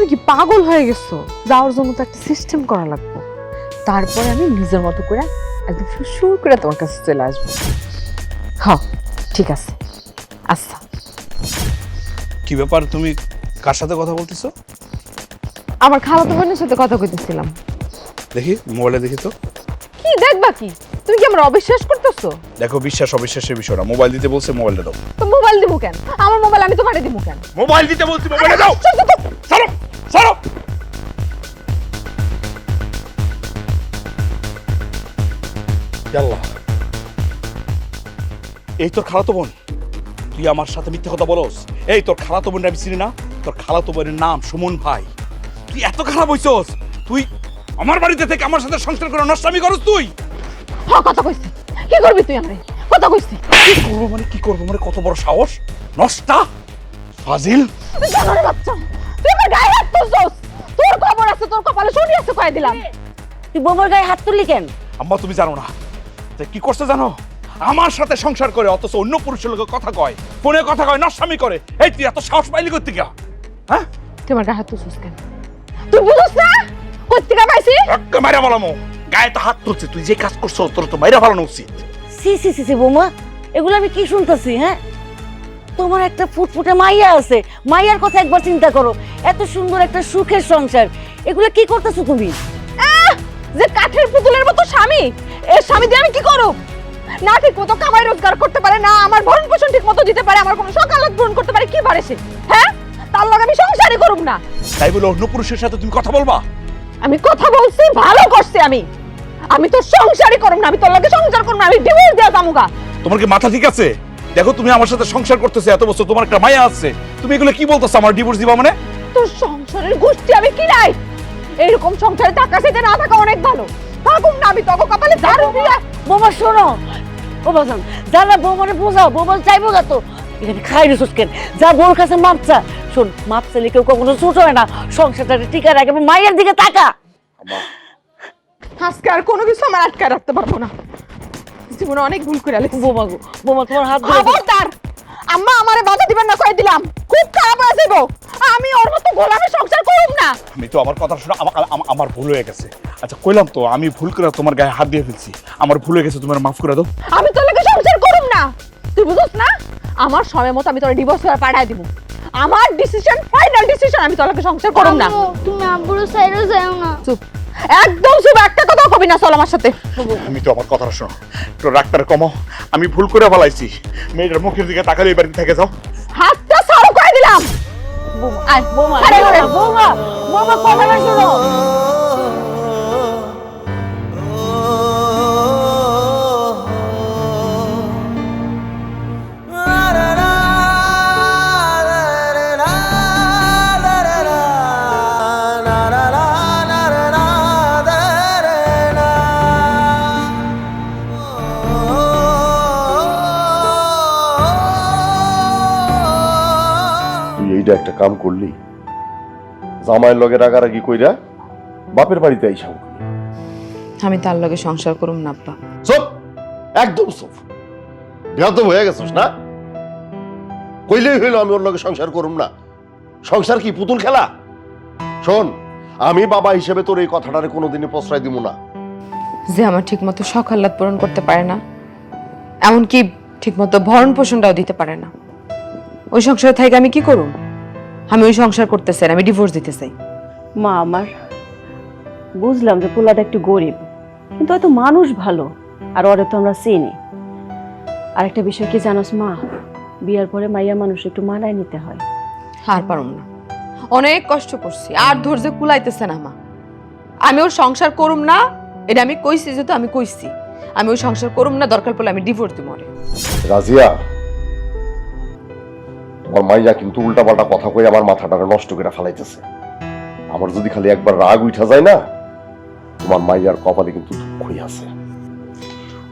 তুমি কি পাগল হয়ে গেছো? যাওয়ার জন্য তো একটা সিস্টেম করা লাগবে, তারপরে আমি নিজের মতো করে একদম সুর করে তোমার কাছে চলে আসবো। হ্যাঁ ঠিক আছে। আচ্ছা কি ব্যাপার, তুমি কার সাথে কথা বলতেছো? আমার খালাতো বোনের সাথে কথা কইতেছিলাম। দেখি মোবাইলে দেখি তো। কি দেখবা কি? তুমি কি আমার অবিশ্বাস করতেছো? দেখো, বিশ্বাস অবিশ্বাসের বিষয় না। মোবাইল দিতে বলছে, মোবাইলটা দাও। তো মোবাইল দিব কেন? আমার মোবাইল আমি তোমারে দিব কেন? মোবাইল দিতে বলছি, মোবাইলটা দাও। সরো সরো। আল্লাহ, এই তোর খালাতো বোন? তুই আমার সাথে মিথ্যা কথা বলস? এই তোর খালাতো বোন আমি চিনি না? তোর খালাতো বোনের নাম সুমন ভাই। তুই এত খারাপ হইছস? তুই আমার বাড়িতে থেকে আমার সাথে সংসার করে নষ্টামি করস তুই? হ্যাঁ কথা কইছি। কি করবি তুই আমারে? কথা কইছি। কি করবো মানে কি করবো মানে? কত বড় সাহস! নষ্টা ফাজিল জানোরে বাচ্চা, তুই আমার গায়ে হাত তুলছস। তোর খবর আছে, তোর কপালে শনি আছে কয়ে দিলাম। তুই বোমার গায়ে হাত তুললি কেন? আম্মা তুমি জানো না যে কি করছে জানো? আমার সাথে সংসার করে অথচ অন্য পুরুষের লোকে কথা কয়, ফোনে কথা কয়, নষ্টামি করে। এই তুই এত সাহস পাইলি করতে গা? হ্যাঁ, তুই আমার গায়ে হাত তুলছস কেন? তুই বুঝছ না কই থেকে পাইছি? একটা মাইরা বলামো। গায়ে তো হাত তুলছে, তুই যে কাজ করছো তোর তো মাইরা ফেলানো উচিত। সি সি সি সি বোমা, এগুলো আমি কি শুনতাছি? হ্যাঁ, তোমার একটা ফুটফুটে মাইয়া আছে, মাইয়ার কথা একবার চিন্তা করো। এত সুন্দর একটা সুখের সংসার, এগুলো কি করতেছো তুমি? যে কাঠের পুতুলের মতো স্বামী, এই স্বামী দিয়ে আমি কি করব? না ঠিক মতো কামাই রোজগার করতে পারে, না আমার ভরণ পোষণ ঠিক মতো দিতে পারে, আমার কোনো সকালত পূরণ করতে পারে, কি পারে সে? হ্যাঁ, তার লগে আমি সংসারই করব না। তাই বলে অন্য পুরুষের সাথে তুমি কথা বলবা? আমি কথা বলছি, ভালো করছি। আমি তো সংসারই করব না, আমি তোর লগে সংসার করব না, আমি ডিভোর্স দেয়া যামুগা। তোমার কি মাথা ঠিক আছে? দেখো, তুমি আমার সাথে সংসার করতেছো এত বছর, তোমার একটা মায়া আছে, তুমি এগুলো কি বলতেছো? আমার ডিভোর্স দিবা মানে? তোর সংসারের গোষ্ঠী আমি কি নাই? এরকম সংসারে টাকা চাইতে না থাকা অনেক ভালো। থাকুক না, আমি তোকে কপালে ঝাড়ু দিয়া। বোমা শোনো, ও বাজান, যারা বৌমারে বোঝাও, বৌমা চাইবো না তো। এখানে খাই রিসোর্স কেন? যা বোর কাছে মাপ চা। শোন, মাপ চাইলে কেউ কখনো ছোট হয় না। সংসারটা টিকা রাখে, মায়ের দিকে তাকা। আজকে আর কোনো কিছু আমার আটকায় রাখতে পারবো না। জীবনে অনেক ভুল করে আলেছি। বোমা গো, বোমা তোমার হাত ধরে। খবরদার, আম্মা আমারে বাধা দিবেন না কই দিলাম। খুব খারাপ হয়ে যাবো। আমি ওর মতো গোলামে সংসার করব না। আমি তো আমার কথা শুনে আমার ভুল হয়ে গেছে। আচ্ছা কইলাম তো, আমি ভুল করে তোমার গায়ে হাত দিয়ে ফেলছি। আমার ভুল হয়ে গেছে, তুমি মাফ করে দাও। আমি তোর লগে সংসার করব না। তুই বুঝছ না? আমার সময় মতো আমি তোর ডিভোর্স করে পাঠায় দিব। আমার ডিসিশন, ফাইনাল ডিসিশন, আমি তোর লগে সংসার করব না। তুমি আব্বুর সাইডে যাও না। চুপ, একদম চুপ, একটা কথা কবি না। চল আমার সাথে। আমি তো আমার কথা শোনো, একটু রাগটার কমো। আমি ভুল করে ফেলাইছি। মেয়েটার মুখের দিকে তাকালে এই বাড়িতে থেকে যাও। হাতটা ছাড়ো কই দিলাম। আয় বোমা, আরে, আরে। বোমা, বোমা কথাটা শোনো। তুই এইটা একটা কাম করলি, জামাইয়ের লগে রাগারাগি কইরা বাপের বাড়িতে আইসা উঠলি। আমি তার লগে সংসার করব না আব্বা। চুপ, একদম চুপ। বেয়াদব হয়ে গেছিস না? কইলেই হইলো আমি ওর লগে সংসার করুম না। সংসার কি পুতুল খেলা? শোন, আমি বাবা হিসেবে তোর এই কথাটারে কোনোদিনই প্রশ্রয় দিব না। যে আমার ঠিকমতো শখ আহ্লাদ পূরণ করতে পারে না, এমনকি ঠিকমতো ভরণ পোষণটাও দিতে পারে না, ওই সংসারে থেকে আমি কি করব? আমি ওই সংসার করতে চাই না, আমি ডিভোর্স দিতে চাই। মা, আমার বুঝলাম যে পোলাটা একটু গরিব, কিন্তু হয়তো মানুষ ভালো, আর ওরে তো আমরা চিনি। আরেকটা বিষয় কি জানোস মা, বিয়ার পরে মাইয়া মানুষ একটু মানায় নিতে হয়। আর পারুম না, অনেক কষ্ট করছি, আর ধৈর্য কুলাইতেছে না মা। আমি ওর সংসার করুম না, এটা আমি কইছি, যেহেতু আমি কইছি আমি ওই সংসার করুম না, দরকার পড়লে আমি ডিভোর্স দিব। রাজিয়া, তোমার মাইয়া কিন্তু উল্টাপাল্টা কথা কই আমার মাথাটা নষ্ট করে ফেলাইতেছে। আমার যদি খালি একবার রাগ উঠা যায় না, তোমার মাইয়ার কপালে কিন্তু দুঃখই আছে।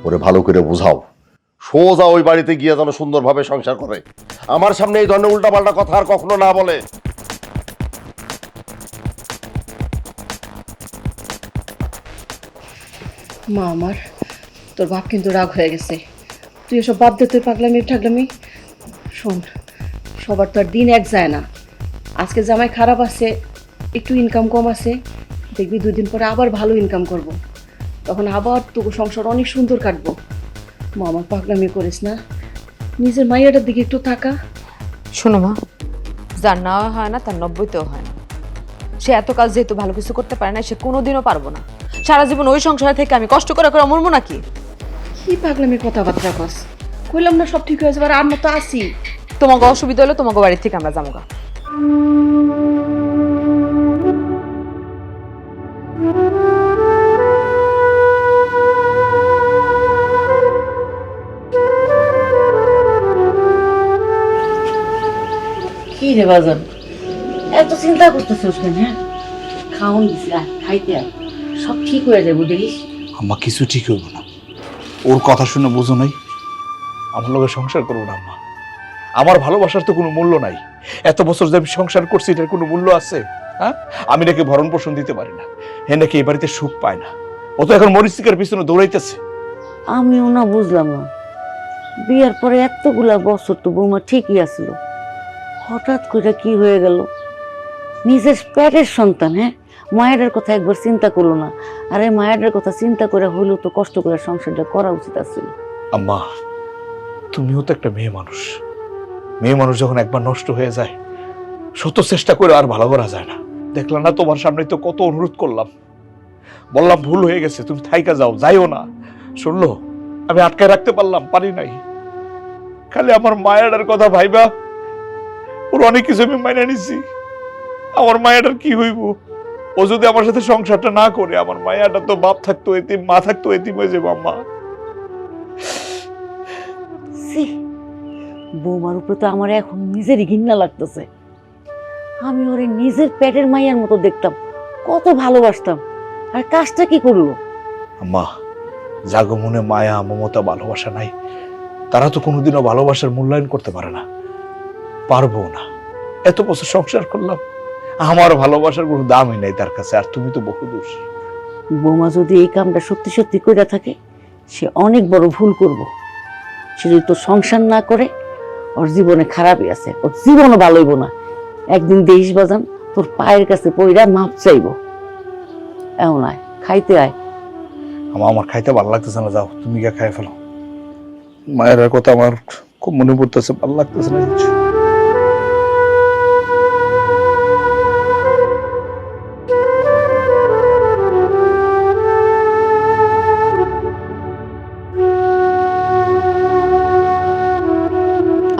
ওরে ভালো করে বুঝাও, সোজা ওই বাড়িতে গিয়ে যেন সুন্দরভাবে সংসার করে। আমার সামনে এই ধরনের উল্টাপাল্টা কথা আর কখনো না বলে। মা, আমার তোর বাপ কিন্তু রাগ হয়ে গেছে। তুই এসব বাদ দে, তুই পাগলামি ঠাগলামি। শোন, সবার তো আর দিন এক যায় না। আজকে জামাই খারাপ আছে, একটু ইনকাম কম আছে, দেখবি 2 দিন পরে আবার ভালো ইনকাম করব। তখন আবার তোকে সংসার অনেক সুন্দর কাটবো। মা আমার পাগলামি করিস না, নিজের মাইয়াটার দিকে একটু তাকা। শোনো মা, যার না হয় না তার 90তেও হয় না। সে এত কাজ যেহেতু ভালো কিছু করতে পারে না, সে কোনোদিনও পারবো না। সারা জীবন ওই সংসারে থেকে আমি কষ্ট করে করে মরবো নাকি? কি পাগলামি কথাবার্তা কস? কইলাম না সব ঠিক হয়ে যাবে, আর মতো আসি। তোমাকে অসুবিধা হলে তোমাকে বাড়ির থেকে আমরা যাবো গা। কি রে বাজান, এত চিন্তা করতেছিস কেন? হ্যাঁ, খাওন দিছি, খাইতে আয়, সব ঠিক হয়ে যাবে দেখিস। আম্মা কিছু ঠিক হইব না। ওর কথা শুনে বুঝো নাই আমার লোকের সংসার করবো না আম্মা। আমার ভালোবাসার তো কোনো মূল্য নাই। এত বছর যে আমি সংসার করছি এটার কোনো মূল্য আছে? হ্যাঁ, আমি নাকি ভরণ পোষণ দিতে পারি না, হে নাকি এই বাড়িতে সুখ পায় না। ও তো এখন মরিচিকার পিছনে দৌড়াইতেছে। আমিও না বুঝলাম না, বিয়ের পরে এতগুলা বছর তো বৌমা ঠিকই আসলো, হঠাৎ করে কি হয়ে গেল? নিজের পেটের সন্তান, হ্যাঁ, মায়ের কথা একবার চিন্তা করলো না। আরে মায়ের কথা চিন্তা করে হলেও তো কষ্ট করে সংসারটা করা উচিত আছিল। আম্মা, তুমিও তো একটা মেয়ে মানুষ। মেয়ে মানুষ যখন একবার নষ্ট হয়ে যায়, শত চেষ্টা করে আর ভালো করা যায় না। দেখলাম না তোমার সামনে তো কত অনুরোধ করলাম, বললাম ভুল হয়ে গেছে, তুমি থাইকা যাও, যাইও না। শুনলো? আমি আটকায় রাখতে পারি নাই। খালি আমার মায়ের কথা ভাইবা ওর অনেক কিছু আমি মাইনা নিছি। আমার মায়ের কি হইব? ও যদি আমার সাথে সংসারটা না করে, আমার মায়াটা তো বাপ থাকতো এতিম, মা থাকতো এতিম হয়ে যাবো আম্মা। ছি, বৌমার উপরে তো আমার এখন নিজেরই ঘৃণা লাগতেছে। আমি ওরে নিজের পেটের মাইয়ার মতো দেখতাম, কত ভালোবাসতাম, আর কাজটা কি করলো? আম্মা, জাগো মনে মায়া মমতা ভালোবাসা নাই, তারা তো কোনোদিনও ভালোবাসার মূল্যায়ন করতে পারে না, পারবো না। এত বছর সংসার করলাম, আমার ভালোবাসার কোনো দামই নাই তার কাছে। আর তুমি তো বহু দোষ। বৌমা যদি এই কামটা সত্যি সত্যি করে থাকে, সে অনেক বড় ভুল করব। সে যদি তোর সংসার না করে, ওর জীবনে খারাপই আছে, ওর জীবনও ভালো হইব না। একদিন দেশ বাজান তোর পায়ের কাছে পইরা মাপ চাইব। এমন আয়, খাইতে আয়। আমার খাইতে ভালো লাগতেছে না, যাও তুমি গিয়ে খাই ফেলো। মায়ের কথা আমার খুব মনে পড়তেছে, ভালো লাগতেছে না কিছু।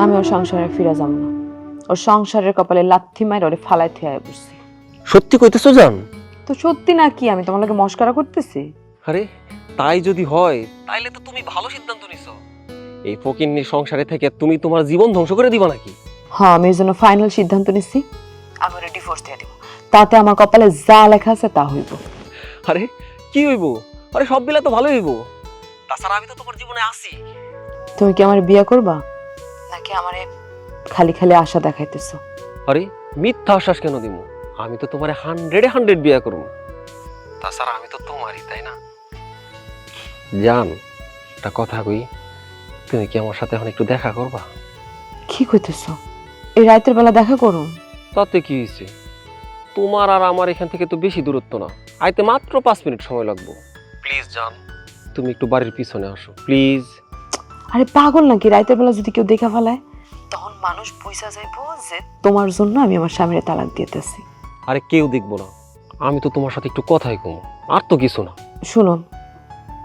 আমি ওর সংসারে ফিরে যাব না। ওর সংসারের কপালে লাথি মাইর ওরে ফালাই থিয়ায় বসছি। সত্যি কইতেছো জান? তো সত্যি না কি আমি তোমার লগে মস্করা করতেছি? আরে তাই যদি হয় তাইলে তো তুমি ভালো সিদ্ধান্ত নিছো। এই ফকিন্নি সংসারে থেকে তুমি তোমার জীবন ধ্বংস করে দিবা নাকি? হ্যাঁ, আমি এই জন্য ফাইনাল সিদ্ধান্ত নিচ্ছি, আমি ওরে ডিভোর্স দিয়ে দিব। তাতে আমার কপালে যা লেখা আছে তা হইব। আরে কি হইব? আরে সব বিলা তো ভালো হইব। তাছাড়া আমি তো তোমার জীবনে আছি। তুমি কি আমার বিয়ে করবা, নাকি আমারে খালি খালি আশা দেখাইতেছো? আরে মিথ্যা আশ্বাস কেন দিব? আমি তো তোমারে 100-এ 100 বিয়া করব। তাছাড়া আমি তো তোমারই, তাই না? জান, একটা কথা কই, তুমি কি আমার সাথে এখন একটু দেখা করবা? কি কইতেছো? এই রাতের বেলা দেখা করো? তাতে কি হয়েছে? তোমার আর আমার এখান থেকে তো বেশি দূরত্ব না, আইতে মাত্র 5 মিনিট সময় লাগবে। প্লিজ জান, তুমি একটু বাড়ির পিছনে আসো প্লিজ। আরে পাগল নাকি? রাতের বেলা যদি কেউ দেখা ফেলায়, তখন মানুষ বুঝা যাইবো যে তোমার জন্য আমি আমার স্বামীর তালাক দিতেছি। আরে কেউ দেখবো না, আমি তো তোমার সাথে একটু কথাই কম, আর তো কিছু না। শুনো,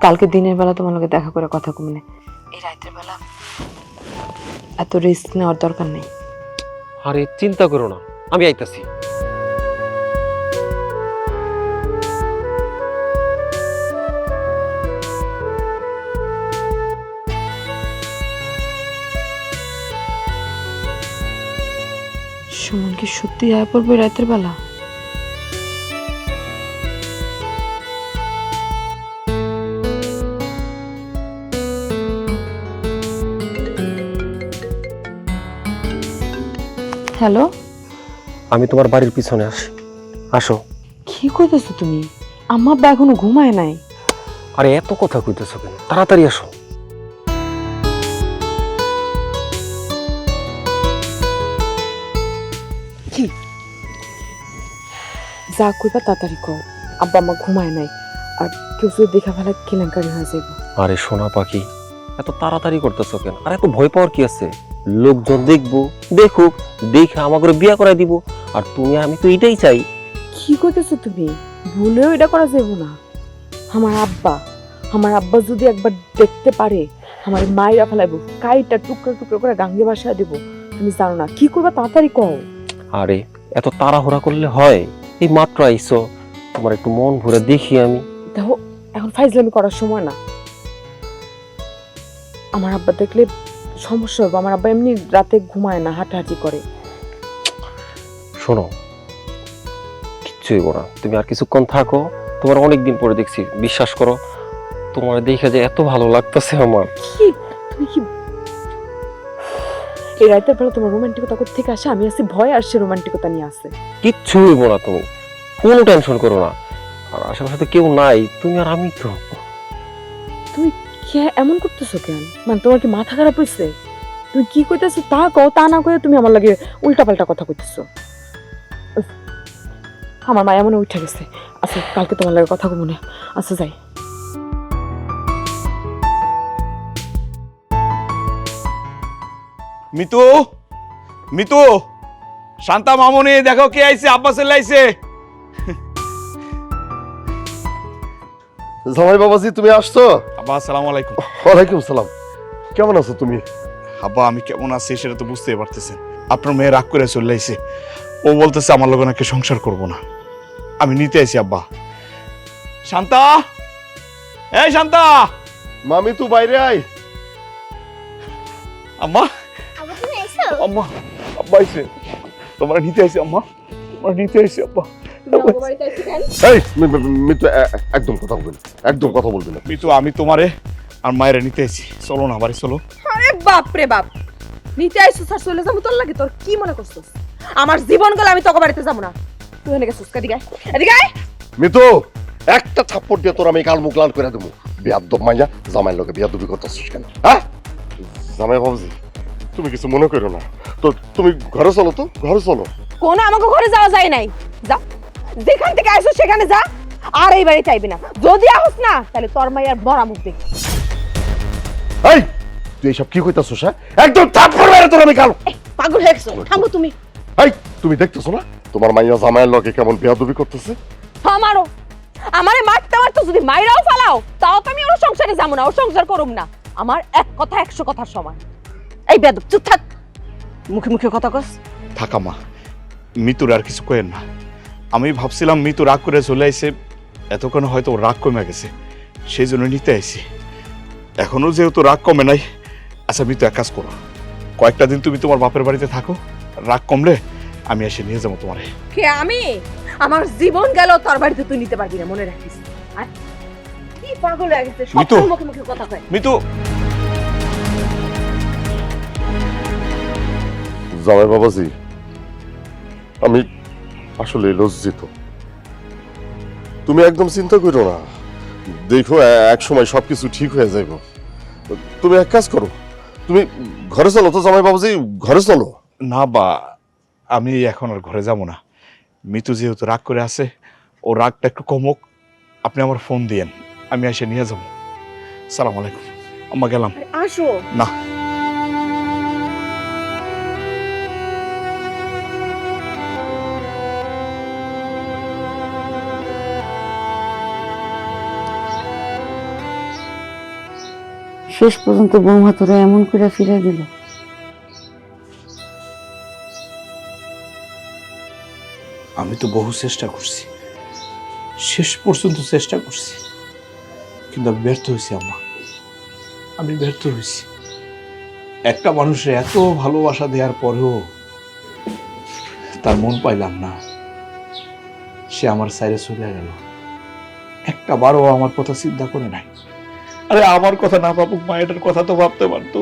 কালকে দিনের বেলা তোমার লগে দেখা করে কথা কমনে, এই রাতের বেলা এত রিস্ক নেওয়ার দরকার নেই। আরে চিন্তা করো না, আমি আইতাছি। সুমন কি সত্যি আয়া পড়বে রাতের বেলা? হ্যালো, আমি তোমার বাড়ির পিছনে আসি, আসো। কি কইতেছো তুমি? আম্মা আব্বা এখনো ঘুমায় নাই। আরে এত কথা কইতেছো কেন? তাড়াতাড়ি আসো। কি যা কইবা তাড়াতাড়ি কও। আব্বা আম্মা ঘুমায় নাই, আর কেউ যদি দেখা ফেলা কেলেঙ্কারি হয়ে যাইব। আরে সোনা পাখি, এত তাড়াতাড়ি করতেছো কেন? আর এত ভয় পাওয়ার কি আছে? লোকজন দেখবো, দেখুক, দেখে আমাকে বিয়া করাই দিব। আর তুমি আমি তো এটাই চাই। কি কইতেছো তুমি? ভুলেও এটা করা যাইব না। আমার আব্বা যদি একবার দেখতে পারে, আমার মায়েরা ফেলাইব, কাইটা টুকরো টুকরো করে গাঙ্গে বাসায় দেব। তুমি জানো না কি করবা, তাড়াতাড়ি কও। আরে এত তাড়াহুড়া করলে হয়? এই মাত্র আইসো, তোমার একটু মন ভরে দেখি আমি। দেখো, এখন ফাইজলামি করার সময় না। আমার আব্বা দেখলে সমস্যা হবে। আমার আব্বা এমনি রাতে ঘুমায় না, হাঁটাহাঁটি করে। শোনো, কিচ্ছু হইব না, তুমি আর কিছুক্ষণ থাকো। তোমার অনেকদিন পরে দেখছি, বিশ্বাস করো, তোমার দেখে যে এত ভালো লাগতেছে আমার। কি তুমি কি এই রাতের বেলা তোমার রোমান্টিকতা কোথা থেকে আসে? আমি আছি ভয়, আর সে রোমান্টিকতা নিয়ে আসে। কিচ্ছু হইব না, তুমি কোনো টেনশন করো না। আর আশেপাশে তো কেউ নাই, তুমি আর আমি তো। তুমি এমন করতেছো কেন? মানে তোমার কি মাথা খারাপ হয়েছে? তুমি কি কইতেছো তা কও, তা না কয়ে তুমি আমার লাগে উল্টা পাল্টা কথা কইতেছো। আমার মা এমন উঠে গেছে। আচ্ছা, কালকে তোমার লাগে কথা কমনে। আচ্ছা যাই। মিতু, মিতু, শান্তা মামুনি, দেখো কে আইছে, আব্বা চলে আইছে। জামাই বাবাজি তুমি আসছো? আব্বা আসসালামু আলাইকুম। ওয়ালাইকুম সালাম। কেমন আছো তুমি? আব্বা আমি কেমন আছি সেটা তো বুঝতেই পারতেছেন। আপনার মেয়ে রাগ করে চলে আইছে, ও বলতেছে আমার লগে নাকি সংসার করব না। আমি নিতে আইছি আব্বা। শান্তা, এই শান্তা। মামি তুই বাইরে আয়। আম্মা, আব্বা তুমি আইছো? আম্মা, আব্বা আইছে, তোমার নিতে আইছি আম্মা, তোমার নিতে আইছি আব্বা। এই মিতু, একদম কথা বলবি না, একদম কথা বলবি না। মিতু, আমি তোমারে আর মায়ের নিতে আইছি, চলো না বাড়ি চলো। আরে বাপ রে বাপ, নিতে আইছিস আর চলে যাবো তোর লাগে? তোর কি মনে করছিস আমার জীবন গেল আমি তোকে বাড়িতে যাবো না? তুই এনে গেছিস, এদিকে আয়, এদিকে আয়। মিতু, একটা থাপ্পড় দিয়ে তোর আমি কাল মুখ লাল করে দেবো। বিয়াদ্দব মাইয়া, জামাইয়ের লোকে বিয়াদ্দবি করতেছিস কেন? হ্যাঁ জামাই বাবুজি, তুমি কিছু মনে করো না তো। তুমি ঘরে চলো তো, ঘরে চলো। কোনো আমাকে ঘরে যাওয়া যায় নাই। যা, যেখান থেকে আইছো সেখানে যা, আর এই বাড়ি চাইবি না। যদি আহস না তাহলে তোর মাইয়ার বড়া মুখ দেখি। এই তুই এইসব কি কইতাছিস? হ্যাঁ, একদম থাপ্পড় মেরে তোর আমি কাল। পাগল হয়ে গেছো, থামো তুমি। এই তুমি দেখতেছো না তোমার মাইয়া জামাইয়ের লোকে কেমন বিয়াদ্দবি করতেছে? আমারও, আমারে মারতে মারতে যদি মাইরাও ফালাও তাও তো আমি ওর সংসারে যাবো না, ওর সংসার করুম না। আমার এক কথা 100 কথার সমান। এই বেয়াদব, চুপ থাক, মুখে মুখে কথা কস। থাকা মা, মিতুর আর কিছু কয়েন না। আমি ভাবছিলাম মিতু রাগ করে চলে আইছে, এতক্ষণ হয়তো ওর রাগ কমে গেছে, সেই জন্য নিতে আইছি। এখনো যেহেতু রাগ কমে নাই, আচ্ছা মিতু এক কাজ করো, কয়েকটা দিন তুমি তোমার বাপের বাড়িতে থাকো, রাগ কমলে আমি এসে নিয়ে যাবো তোমারে। কে আমি? আমার জীবন গেল তোর বাড়িতে তুই নিতে পারবি না, মনে রাখিস। আর কি পাগল হয়ে গেছে, সব মিতু, মুখে মুখে কথা কয়। মিতু। জামাই বাবাজি, আমি আসলে লজ্জিত। তুমি একদম চিন্তা করো না, দেখো এক সময় সবকিছু ঠিক হয়ে যাইব। তুমি এক কাজ করো, তুমি ঘরে চলো তো জামাই বাবাজি, ঘরে চলো। না বা, আমি এখন আর ঘরে যাবো না। মিতু যেহেতু রাগ করে আছে, ও রাগটা একটু কমুক, আপনি আমার ফোন দিয়েন, আমি এসে নিয়ে যাবো। সালাম আলাইকুম আম্মা, গেলাম। আসো না, শেষ পর্যন্ত বৌমা তোরা এমন করে ফিরে দিল। আমি তো বহু চেষ্টা করছি, শেষ পর্যন্ত চেষ্টা করছি, কিন্তু আমি ব্যর্থ হয়েছি আম্মা, আমি ব্যর্থ হয়েছি। একটা মানুষের এত ভালোবাসা দেওয়ার পরেও তার মন পাইলাম না, সে আমার সাইডে চলে গেল। একটা বারও আমার কথা চিন্তা করে নাই। আরে আমার কথা না ভাবুক, মায়েটার কথা তো ভাবতে পারতো,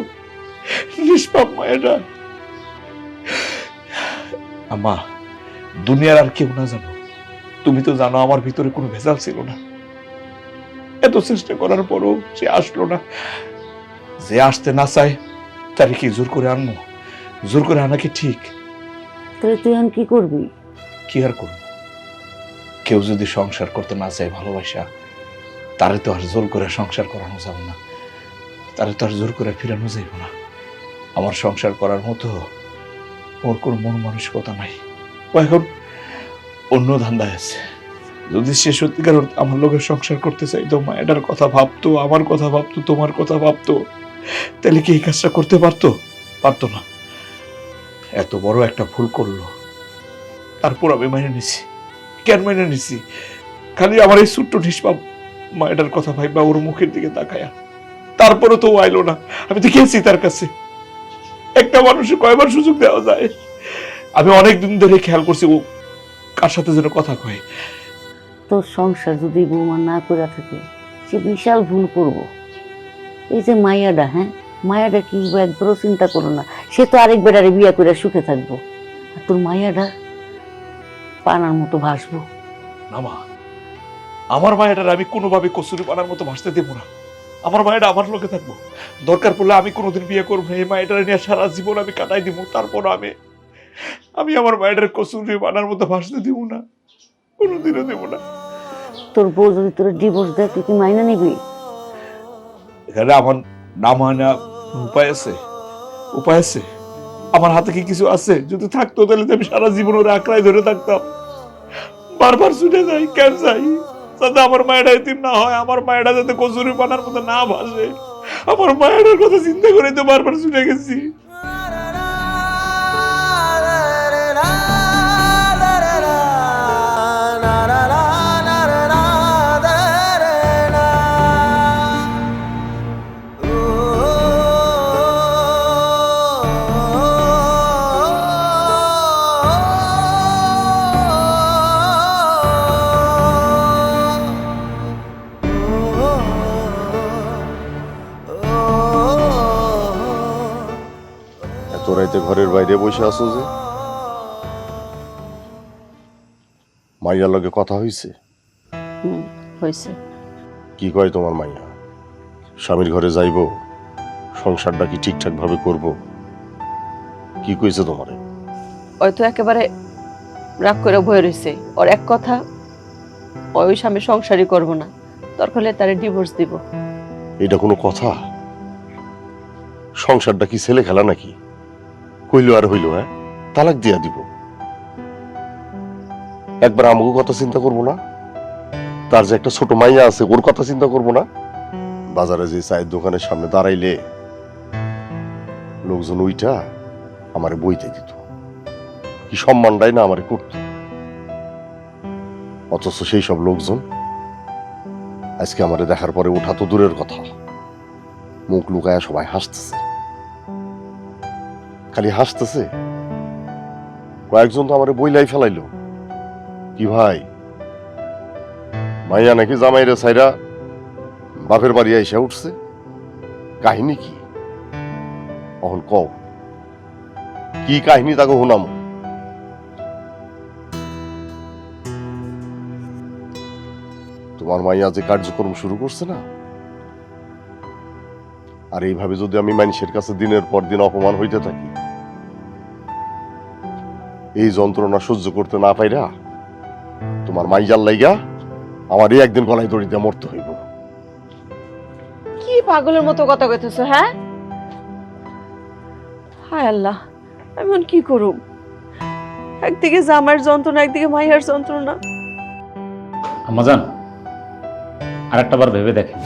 নিষ্পাপ মায়েটা। আম্মা, দুনিয়ার আর কেউ না জানো, তুমি তো জানো আমার ভিতরে কোনো ভেজাল ছিল না। এত চেষ্টা করার পরও সে আসলো না। যে আসতে না চায় তারে কি জোর করে আনবো? জোর করে আনা কি ঠিক? তাহলে তুই এখন কি করবি? কি আর করবো? কেউ যদি সংসার করতে না চায় ভালোবাসা, তারে তো আর জোর করে সংসার করানো যাবে না, তারে তো আর জোর করে ফিরানো যাইব না। আমার সংসার করার মতো ওর কোনো মন মানসিকতা নাই। ও এখন অন্য ধান্দায় আছে। যদি সে সত্যিকার অর্থে আমার লোকের সংসার করতে চাইতো, মায়েটার কথা ভাবতো, আমার কথা ভাবতো, তোমার কথা ভাবতো, তাহলে কি এই কাজটা করতে পারতো? পারতো না। এত বড় একটা ভুল করলো, তারপর আমি মেনে নিছি। কেন মেনে নিছি? খালি আমার এই ছোট্ট ঢিসপা মায়েটার কথা ভাইবা ওর মুখের দিকে তাকায়া। তারপরে তো ও আইলো না। আমি তো গেছি তার কাছে। একটা মানুষের কয়বার সুযোগ দেওয়া যায়? আমি অনেক দিন ধরে খেয়াল করছি ও কার সাথে যেন কথা কয়। তোর সংসার যদি বৌমা না করে থাকে, সে বিশাল ভুল করব। এই যে মাইয়াডা, হ্যাঁ, মায়াডা কি একবারও চিন্তা করো না, সে তো আরেকবার আরে বিয়া করে সুখে থাকবো, আর তোর মাইয়াডা পানার মতো ভাসবো। না মা, আমার মায়েটার আমি কোনোভাবে কসুরি পানার মতো ভাসতে দেবো না। আমার মায়েরা আমার লোকে থাকবো। দরকার পড়লে আমি কোনোদিন বিয়ে করবো না, এই মায়েটার নিয়ে সারা জীবন আমি কাটাই দিব। তারপর আমি আমার মায়েটার কসুরি পানার মতো ভাসতে দিব না, কোনোদিনও দেবো না। তোর বউ যদি তোর ডিভোর্স দেয়, তুই কি মাইনা নিবি? এখানে আমার না মানা উপায় আছে? উপায় আছে? আমার হাতে কি কিছু আছে? যদি থাকতো তাহলে তো আমি সারা জীবন ওরা আঁকড়ায় ধরে থাকতাম। বারবার ছুটে যাই, কেন যাই? যাতে আমার মায়েরা এতিম না হয়, আমার মায়েরা যাতে কচুরি পানার মতো না ভাসে। আমার মায়ের কথা চিন্তা করে তো বারবার ছুটে গেছি। এত রাইতে ঘরের বাইরে বসে আছো যে? মাইয়ার লগে কথা হইছে? হয়েছে। কি কয় তোমার মাইয়া? স্বামীর ঘরে যাইব, সংসারটা কি ঠিকঠাক ভাবে করব? কি কইছে তোমারে? ওই তো একেবারে রাগ করে ভয় রয়েছে। ওর এক কথা, ওই স্বামী সংসারই করবো না, দরকার হলে তারে ডিভোর্স দিব। এটা কোনো কথা? সংসারটা কি ছেলে খেলা নাকি? হইল আর হইল, হ্যাঁ, তালাক দিয়া দিব। একবার আমাকে কথা চিন্তা করবো না? তার যে একটা ছোট মাইয়া আছে, ওর কথা চিন্তা করবো না? বাজারে যে চায়ের দোকানের সামনে দাঁড়াইলে লোকজন ওইটা আমারে বইতে দিত, কি সম্মানটাই না আমারে করত। অথচ সেই সব লোকজন আজকে আমারে দেখার পরে ওঠা তো দূরের কথা, মুখ লুকায়া সবাই হাসতেছে। খালি হাসতেছে, কয়েকজন তো আমারে বইলাই ফেলাইলো, কি ভাই, মাইয়া নাকি জামাইরে ছাইরা বাপের বাড়ি আইসা উঠছে। কাহিনী কি? এখন কও, কি কাহিনী তাকে শুনাম? তোমার মাইয়া যে কার্যক্রম শুরু করছে না, আর এইভাবে যদি আমি মানুষের কাছে দিনের পর দিন অপমান হইতে থাকি, এই যন্ত্রণা সহ্য করতে না পাইরা তোমার মাইয়ার লাইগা আমারই একদিন গলায় দড়ি দিয়ে মরতে হইব। কি পাগলের মতো কথা কইতেছো, হ্যাঁ? হায় আল্লাহ, আমি এখন কি করব? একদিকে জামার যন্ত্রণা, একদিকে মাইয়ার যন্ত্রণা। আম্মাজান, আর একটা বার ভেবে দেখেন,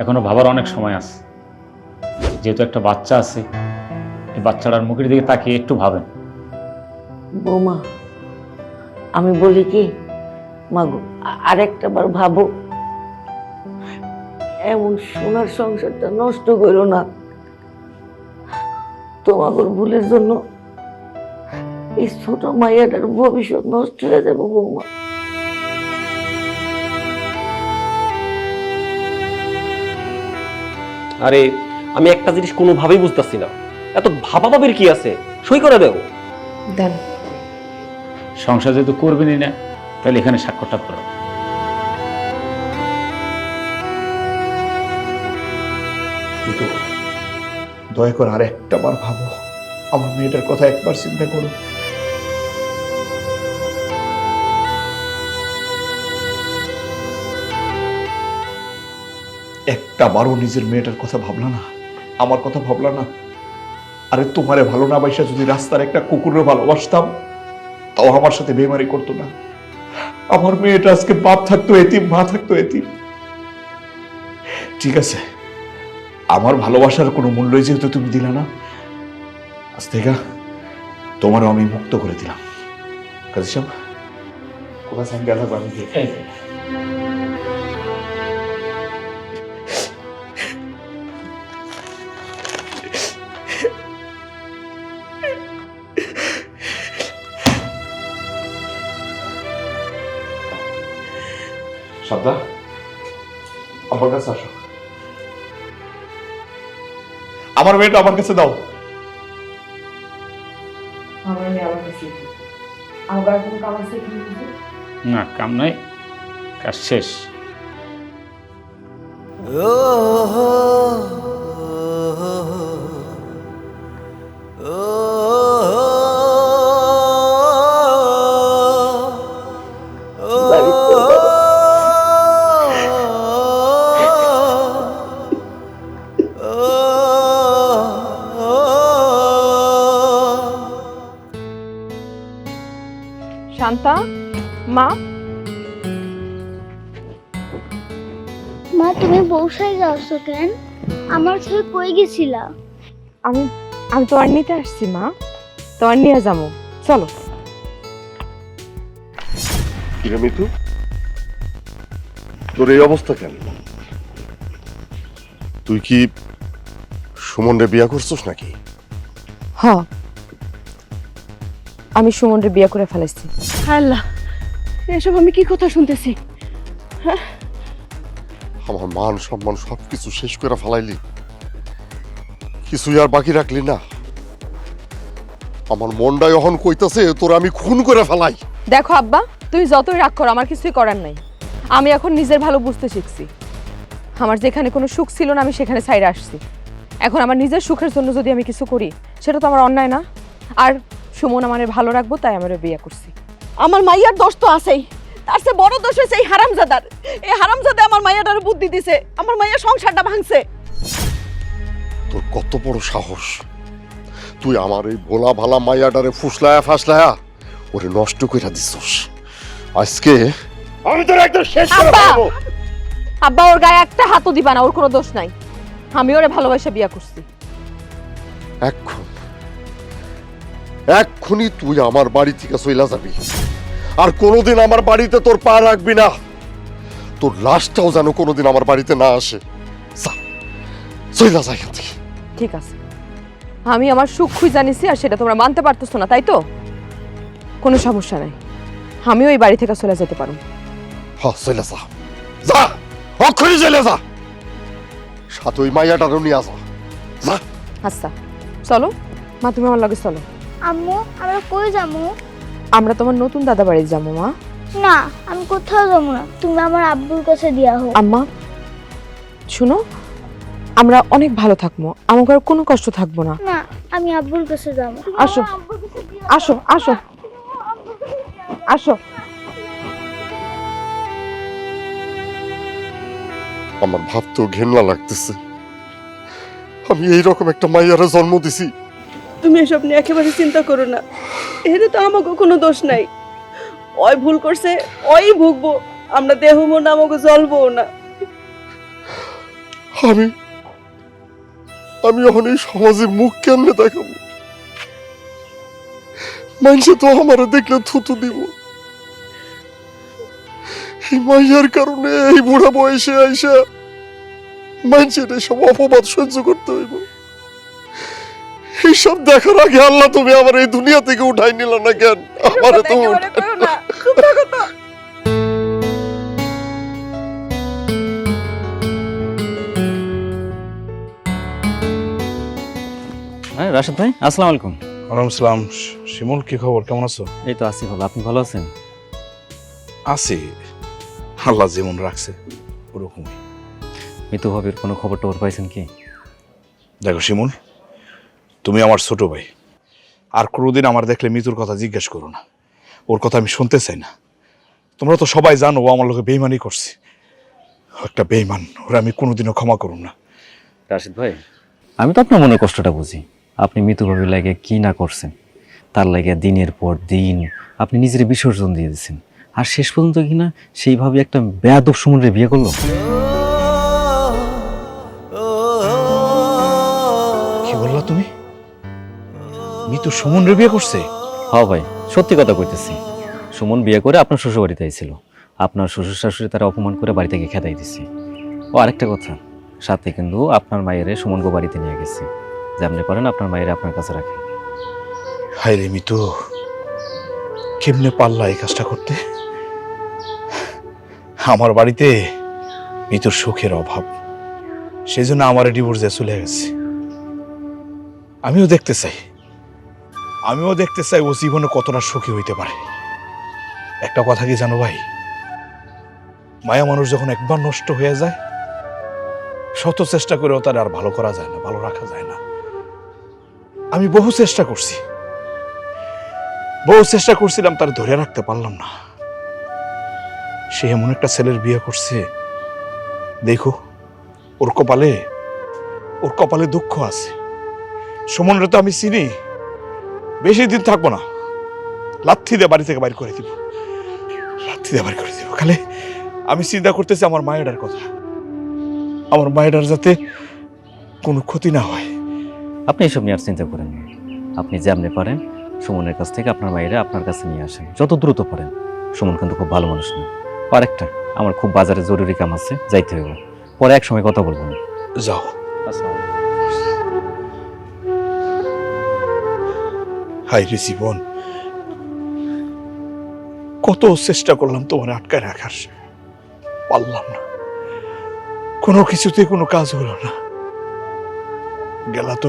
এখনো ভাবার অনেক সময় আছে। যেহেতু একটা বাচ্চা আছে, এই বাচ্চাটার মুখের দিকে তাকিয়ে একটু ভাবেন। বৌমা, আমি বলি কি, মাগো আরেকটা বার ভাবো, এমন সোনার সংসারটা নষ্ট করো না। তোমাদের ভুলের জন্য এই ছোট মাইয়াটার ভবিষ্যৎ নষ্ট হয়ে যাবে বৌমা। আরে আমি একটা জিনিস কোনোভাবেই বুঝতেছি না, এত ভাবাভাবির কি আছে? সই করে দেও। দেন। সংসার যেহেতু করবেনই না, তাহলে এখানে স্বাক্ষরটা করো। কিন্তু দয়া করে আর একটা বার ভাবো, আমার মেয়েটার কথা একবার চিন্তা করো। একটা বারও নিজের মেয়েটার কথা ভাবলা না, আমার কথা ভাবলা না? আরে তোমারে ভালো না বাইসা যদি রাস্তার একটা কুকুরের ভালোবাসতাম, তাও আমার সাথে বেমারি করতো না। আমার মেয়েটা আজকে বাপ থাকতো এতিম, মা থাকতো এতিম। ঠিক আছে, আমার ভালোবাসার কোনো মূল্যই যেহেতু তুমি দিলা না, আজ থেকে তোমারও আমি মুক্ত করে দিলাম। কাজী সাহেব, কোথায় সাইন গেল আমি দেখে সাবদা, আমার কাছে আসো। আমার মেয়েটা আমার কাছে দাও। না, কাম নাই, কাজ শেষ। শান্তা, মা, মা তুমি বউসাই যাচ্ছো কেন? আমার ছেলে কই গেছিলা? আমি আমি তো আর নিতে আসছি মা, তো আর নিয়ে যাবো, চলো। কিরে মিতু, তোর এই অবস্থা কেন? তুই কি সুমনরে বিয়া করছিস নাকি? হ্যাঁ, আমি সুমনরে বিয়ে করে ফেলেছি। আল্লাহ, এসব আমি কি কথা শুনতেছি? আমার মান সম্মান সবকিছু শেষ করে ফেলাইলি, কিছুই আর বাকি রাখলি না। আমার মনটা এখন কইতাছে তোর আমি খুন করে ফেলাই। দেখো আব্বা, তুমি যতই রাগ করো, আমার কিছুই করার নাই। আমি এখন নিজের ভালো বুঝতে শিখছি। আমার যেখানে কোনো সুখ ছিল না, আমি সেখানে সাইডে আসছি। এখন আমার নিজের সুখের জন্য যদি আমি কিছু করি, সেটা তো আমার অন্যায় না। আর সুমন আমারে ভালো রাখবো, তাই আমার বিয়ে করছি। আমার মাইয়ার দোষ তো আছেই, তার চেয়ে বড় দোষ হয়েছে এই হারামজাদার। এই হারামজাদা আমার মাইয়াটার বুদ্ধি দিছে, আমার মাইয়া সংসারটা ভাঙছে। তোর কত বড় সাহস! তুই আমার এই ভোলা ভালা মাইয়াটারে ফুসলায়া ফাসলায়া ওরে নষ্ট কইরা দিছস। আজকে আমি তোর একদম শেষ করে আব্বা! ফেলবো। আব্বা, ওর গায়ে একটা হাতও দিবা না, ওর কোনো দোষ নাই। আমি ওরে ভালোবাসা বিয়ে করছি। এক্ষুনি তুই আমার বাড়ি থেকে চইলা যাবি, আর কোনোদিন আমার বাড়িতে তোর পা রাখবি না। তোর লাশটাও যেন কোনোদিন আমার বাড়িতে না আসে। যা, চইলা যা এখান থেকে। ঠিক আছে, আমি আমার সুখ খুঁজে জানিছি, আর সেটা তোমরা মানতে পারতেছো না, তাই তো? কোনো সমস্যা নাই, আমিও এই বাড়ি থেকে চলে যেতে পারো। হ্যাঁ, চইলা যা, যা, অক্ষরে চলে যা। সাথে ওই মাইয়াটারও নিয়ে যা। যা। আচ্ছা, চলো মা, তুমি আমার লগে চলো। আম্মু আমরা কই যাবো? আমরা তোমার নতুন দাদা বাড়ি যাবো মা। না, আমি কোথাও যাবো না, তুমি আমার আব্বুর কাছে দিয়া হোক। আম্মা শুনো, আমরা অনেক ভালো থাকবো, আমাকে আর কোনো কষ্ট থাকবো না। না, আমি আব্বুর কাছে যাবো। আসো আসো আসো আসো। আমার ভাবতেও ঘেন্না লাগতেছে, আমি এইরকম একটা মাইয়ারে জন্ম দিছি। তুমি এসব নিয়ে একেবারে চিন্তা করো না, এতে তো আমাকে কোনো দোষ নাই। ওই ভুল করছে, ওই ভুগবো, আমরা দেহমো না, আমাকে জ্বলবো না। আমি এখন এই সমাজে মুখ কেমনে দেখাবো? মানুষে তো আমার দেখলে থুতু দিব। এই মাইয়ার কারণে এই বুড়া বয়সে আইসা মানুষের এসব অপবাদ সহ্য করতে হইব। এইসব দেখার আগে আল্লাহ তুমি আমার এই দুনিয়া থেকে উঠাই নিল না কেন? আমার তো হ্যাঁ রাশেদ ভাই, আসসালামু আলাইকুম। ওয়ালাইকুম আসসালাম। শিমুল, কি খবর, কেমন আছো? এই তো আছি ভালো, আপনি ভালো আছেন? আছি, আল্লাহ যেমন রাখছে ওরকমই। মিতু ভাবির কোনো খবর টবর পাইছেন কি? দেখো শিমুল, তুমি আমার ছোট ভাই, আর কোনোদিন আমার দেখলে মিতুর কথা জিজ্ঞেস করো না, ওর কথা আমি শুনতে চাই না। তোমরা তো সবাই জানো ও আমার লোকে বেইমানি করছে। একটা বেঈমান, ওরা আমি কোনোদিনও ক্ষমা করব না। রাশিদ ভাই, আমি তো আপনার মনের কষ্টটা বুঝি। আপনি মৃতভাবে লাগে কি না করছেন, তার লাগে দিনের পর দিন আপনি নিজের বিসর্জন দিয়ে দিচ্ছেন, আর শেষ পর্যন্ত কিনা সেইভাবে একটা বেয়াদব সুমনরে বিয়ে করলো। কি বললা তুমি? মৃত সুমনরে বিয়ে করছে? হ্যাঁ ভাই, সত্যি কথা কইতেছি। সুমন বিয়ে করে আপনার শ্বশুর বাড়িতে আইছিল, আপনার শ্বশুর শাশুড়ি তারা অপমান করে বাড়ি থেকে খেদাই দিচ্ছে। ও আরেকটা কথা, সাথে কিন্তু আপনার মায়ের সুমনকে বাড়িতে নিয়ে গেছে, যেমনি পারেন আপনার মায়ের আপনার কাছে রাখেন। হায় রে মিতু, কেমনে পারলা এই কাজটা করতে? আমার বাড়িতে মিতুর সুখের অভাব, সেই জন্য আমার ডিভোর্স দিয়ে চলে গেছে। আমিও দেখতে চাই ও জীবনে কতটা সুখী হইতে পারে। একটা কথা কি জানো ভাই, মায়া মানুষ যখন একবার নষ্ট হয়ে যায়, শত চেষ্টা করেও তার আর ভালো করা যায় না, ভালো রাখা যায় না। আমি বহু চেষ্টা করছিলাম, তার ধরে রাখতে পারলাম না। সে এমন একটা ছেলের বিয়ে করছে, দেখো ওর কপালে দুঃখ আছে। সুমনরে তো আমি চিনি, বেশি দিন থাকবো না, লাথি দিয়ে বাড়ি থেকে বাইর করে দিব। খালি আমি চিন্তা করতেছি আমার মায়ের কথা, আমার মায়ের যাতে কোনো ক্ষতি না হয়। আপনি এসব নিয়ে আর চিন্তা করেন না। আপনি যেমনি পারেন সুমনের কাছ থেকে আপনার মায়েরা আপনার কাছে নিয়ে আসেন, যত দ্রুত পারেন। সুমন কিন্তু খুব ভালো মানুষ না। আরেকটা, আমার খুব বাজারে জরুরি কাম আছে, যাইতে হইব, পরে এক সময় কথা বলবো না। যাও। হাই রে জীবন, কত চেষ্টা করলাম তোমার আটকায় রাখার, পারলাম না। কোনো কিছুতে কোনো কাজ হলো না।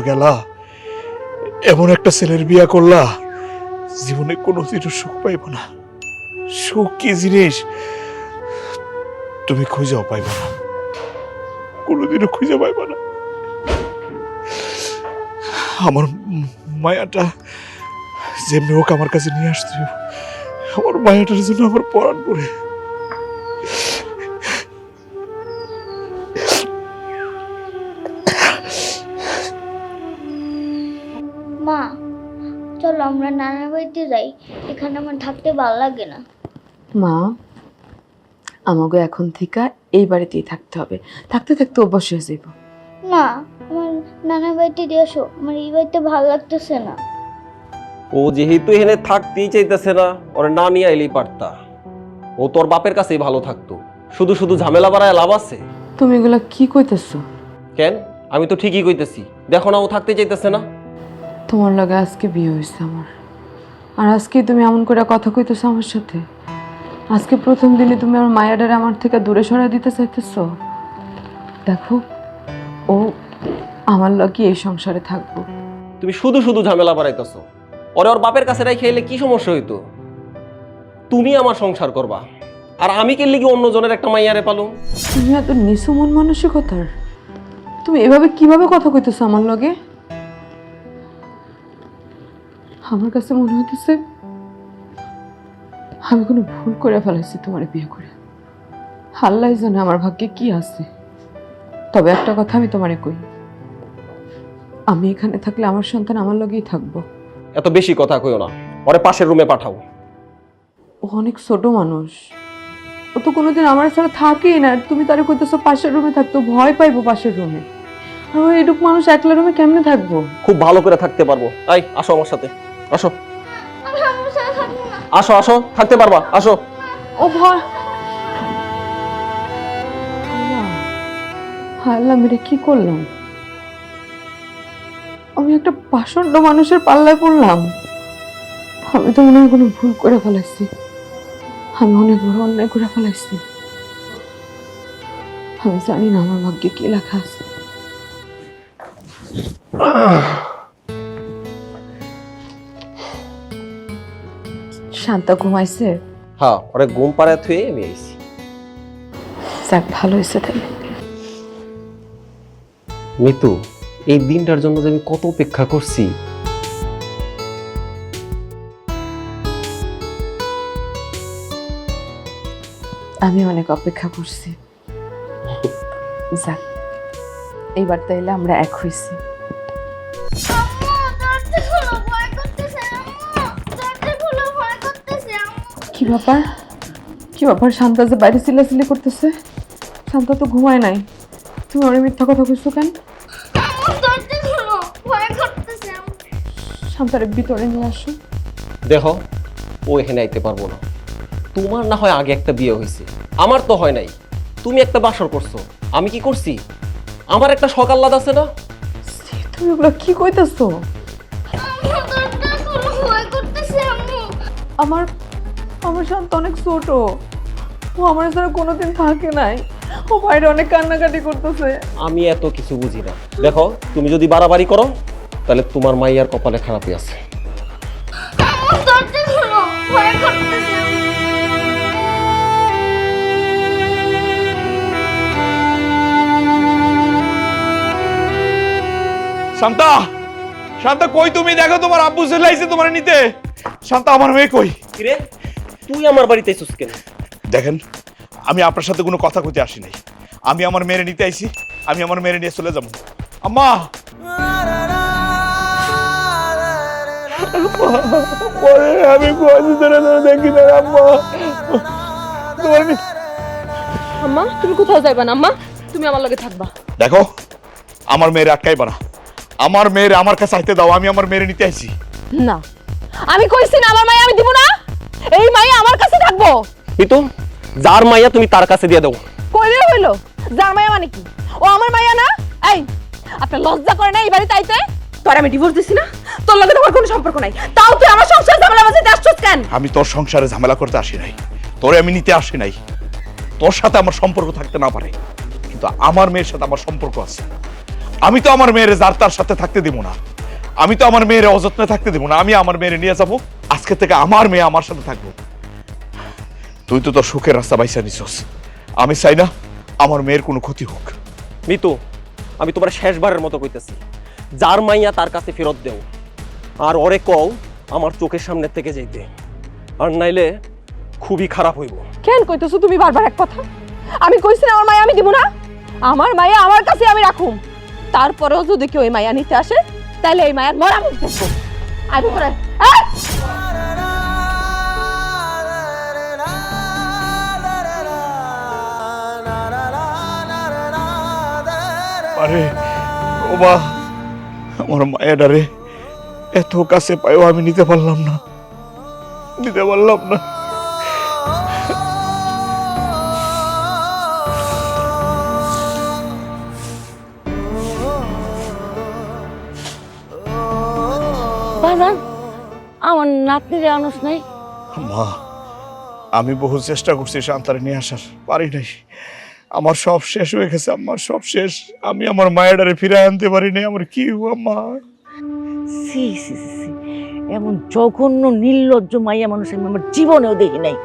গেলা এমন একটা ছেলের বিয়া করলা, জীবনে কোনোদিনও সুখ পাইব না। সুখ কি জিনিস তুমি খুঁজেও পাইবা না, কোনোদিনও খুঁজে পাইবা না। আমার মায়াটা যেমনি হোক আমার কাছে নিয়ে আসতে, আমার মায়াটার জন্য আমার পরাণ পড়ে। মা চলো আমরা নানার বাড়িতে যাই, এখানে আমার থাকতে ভালো লাগে না। মা, আমাকে এখন থেকে এই বাড়িতেই থাকতে হবে, থাকতে থাকতে অভ্যাস হয়ে যাইব। না, আমার নানার বাড়িতে দিয়ে আসো, আমার এই বাড়িতে ভালো লাগতেছে না। ও যেহেতু এখানে থাকতেই চাইতেছে না, ওর না নিয়ে এলেই পারতা। ও তোর বাপের কাছেই ভালো থাকতো, শুধু শুধু ঝামেলা বাড়ায় লাভ আছে? তুমি এগুলা কি কইতেছো? কেন, আমি তো ঠিকই কইতেছি। দেখো না, ও থাকতে চাইতেছে না। তোমার লগে আজকে বিয়ে হয়েছে আমার, আর আজকে তুমি এমন করে কথা কইতেছো আমার সাথে? আজকে প্রথম দিনে তুমি আমার মায়াডারে আমার থেকে দূরে সরাই দিতে চাইতেছো? দেখো, ও আমার লগে এই সংসারে থাকবো। তুমি শুধু শুধু ঝামেলা বাড়াইতেছো। ওরে ওর বাপের কাছে রাই খেলে কি সমস্যা হইতো? তুমি আমার সংসার করবা, আর আমি কে লিগে অন্য জনের একটা মাইয়ারে পালুম? তুমি এত নিচু মন মানসিকতার, তুমি এভাবে কিভাবে কথা কইতেছো আমার লগে? আমার কাছে মনে হইতেছে আমি কোনো ভুল করে ফেলাইছি তোমার বিয়ে করে। আল্লাহ জানে আমার ভাগ্যে কি আছে। তবে একটা কথা আমি তোমারে কই, আমি এখানে থাকলে আমার সন্তান আমার লগেই থাকবো। এত বেশি কথা কইও না, ওরে পাশের রুমে পাঠাও। ও অনেক ছোট মানুষ, ও তো কোনোদিন আমার ছাড়া থাকেই না। তুমি তারে কইতেছো পাশের রুমে থাকতো, ভয় পাইবো পাশের রুমে। আর ওই এটুক মানুষ একলা রুমে কেমনে থাকবো? খুব ভালো করে থাকতে পারবো। এই আসো আমার সাথে, আসো আসো আসো, থাকতে পারবা, আসো। ও ভয়, আল্লাহ মেরে কি করলাম? আমি একটা পাষণ্ড মানুষের পাল্লায় পড়লাম। আমি তো মনে হয় কোনো ভুল করে ফেলাইছি, আমি অনেক বড় অন্যায় করে ফেলাইছি। আমি জানি না আমার ভাগ্যে কি লেখা আছে। শান্তা ঘুমাইছে? হ্যাঁ, ওরে ঘুম পাড়ায় থুয়ে আমি আইছি। যাক, ভালো হয়েছে তাহলে। মিতু, এই দিনটার জন্য যে আমি কত অপেক্ষা করছি। আমি অনেক অপেক্ষা করছি, যাক, এইবার তাইলে আমরা এক হইছি। আম্মু দরজা খোলো, ভয় করতেছে। আম্মু দরজা খোলো, ভয় করতেছে। কি ব্যাপার, কি ব্যাপার? শান্তা যে বাইরে চিল্লাচিল্লি করতেছে। শান্তা তো ঘুমায় নাই, তুমি অনেক মিথ্যা কথা কইছো কেন? আম্মু দরজা খোলো, ভয় করতেছে। শান্তারে ভিতরে নিয়ে আসো। দেখো, ও এখানে আইতে পারবো না। তোমার না হয় আগে একটা বিয়ে হয়েছে, আমার তো হয় নাই। তুমি একটা বাসর করছো, আমি কি করছি? আমার একটা শখ আহ্লাদ আছে না? তুমি এগুলো কি কইতেছো? আম্মু দরজা খোলো, ভয় করতেছে। আম্মু আমার আমার শান্তা অনেক ছোট, ও আমার সাথে কোনোদিন থাকে নাই, ও বাইরে অনেক কান্নাকাটি করতেছে। আমি এত কিছু বুঝি না। দেখো, তুমি যদি বাড়াবাড়ি করো তাহলে তোমার মাইয়ার কপালে খারাপই আছে। আম্মু দরজা খোলো, ভয় করতেছে। শান্তা, শান্তা কই তুমি? দেখো তোমার আব্বু চলে আইছে তোমার নিতে। শান্তা, আমার মেয়ে কই? কিরে, তুই আমার বাড়িতে এসেছিস কেন? দেখেন, আমি আপনার সাথে কোনো কথা কইতে আসি নাই। আমি আমার মেয়েরে নিতে আইছি, আমি আমার মেয়েরে নিয়ে চলে যাবো। আম্মা, আমি দেখি না আম্মা। আম্মা তুমি কোথাও যাইবা না, আম্মা তুমি আমার লগে থাকবা। দেখো, আমার মেয়েরে আটকাইবা না। আমার মেয়েরে আমার কাছে আইতে দাও, আমি আমার মেয়েরে নিতে আইছি। না, আমি কইছি না আমার মাইয়া আমি দিব না। এই মাইয়া আমার কাছে থাকবো। মিতু, যার মাইয়া তুমি তার কাছে দিয়ে দাও। কইলে হইলো যার মাইয়া মানে কি? ও আমার মাইয়া না? এই আপনার লজ্জা করে না এই বাড়িতে আইতে? তোর আমি ডিভোর্স দিছি না, তোর লগে তোমার কোনো সম্পর্ক নাই, তাও তুই আমার সংসার ঝামেলা বাজাইতে আসছস কেন? আমি তোর সংসারে ঝামেলা করতে আসি নাই, তোরে আমি নিতে আসি নাই। তোর সাথে আমার সম্পর্ক থাকতে না পারে, কিন্তু আমার মেয়ের সাথে আমার সম্পর্ক আছে। আমি তো আমার মেয়ের যার তার সাথে থাকতে দিব না, আমি তো আমার মেয়ের অযত্নে থাকতে দিব না। আমি আমার মেয়ের নিয়ে যাব, আজকে থেকে আমার মেয়ে আমার সাথে থাকবো। তুই তো তোর সুখের রাস্তা বাইসা নিছস, আমি চাই না আমার মেয়ের কোনো ক্ষতি হোক। মিতু, আমি তোমার শেষবারের মতো কইতেছি, যার মাইয়া তার কাছে ফেরত দেও। আর ওরে কও আমার চোখের সামনে থেকে যাইতে, আর নাইলে খুবই খারাপ হইব। কেন কইতেছো তুমি বারবার এক কথা? আমি কইছি না আমার মাইয়া আমি দিব না। আমার মাইয়া আমার কাছে আমি রাখুম, তারপরেও যদি কেউ এই মাইয়া নিতে আসে তাহলে এই মায়ের মরা মুখ দেখবো। আইবো করে আরে ও মা, আমার মায়েরারে এত কাছে পাইও আমি নিতে পারলাম না, নিতে পারলাম না। বাজান, আমার নাতনিরে আনস নাই? মা, আমি বহু চেষ্টা করছি শান্তারে নিয়ে আসার, পারি নাই। আমার সব শেষ হয়ে গেছে, আমার সব শেষ। আমি আমার মায়েরারে ফিরে আনতে পারি নাই। আমার কি মা? সি সি সি সি, এমন জঘন্য নির্লজ্জ মাইয়া মানুষ আমি আমার জীবনেও দেখি নাই।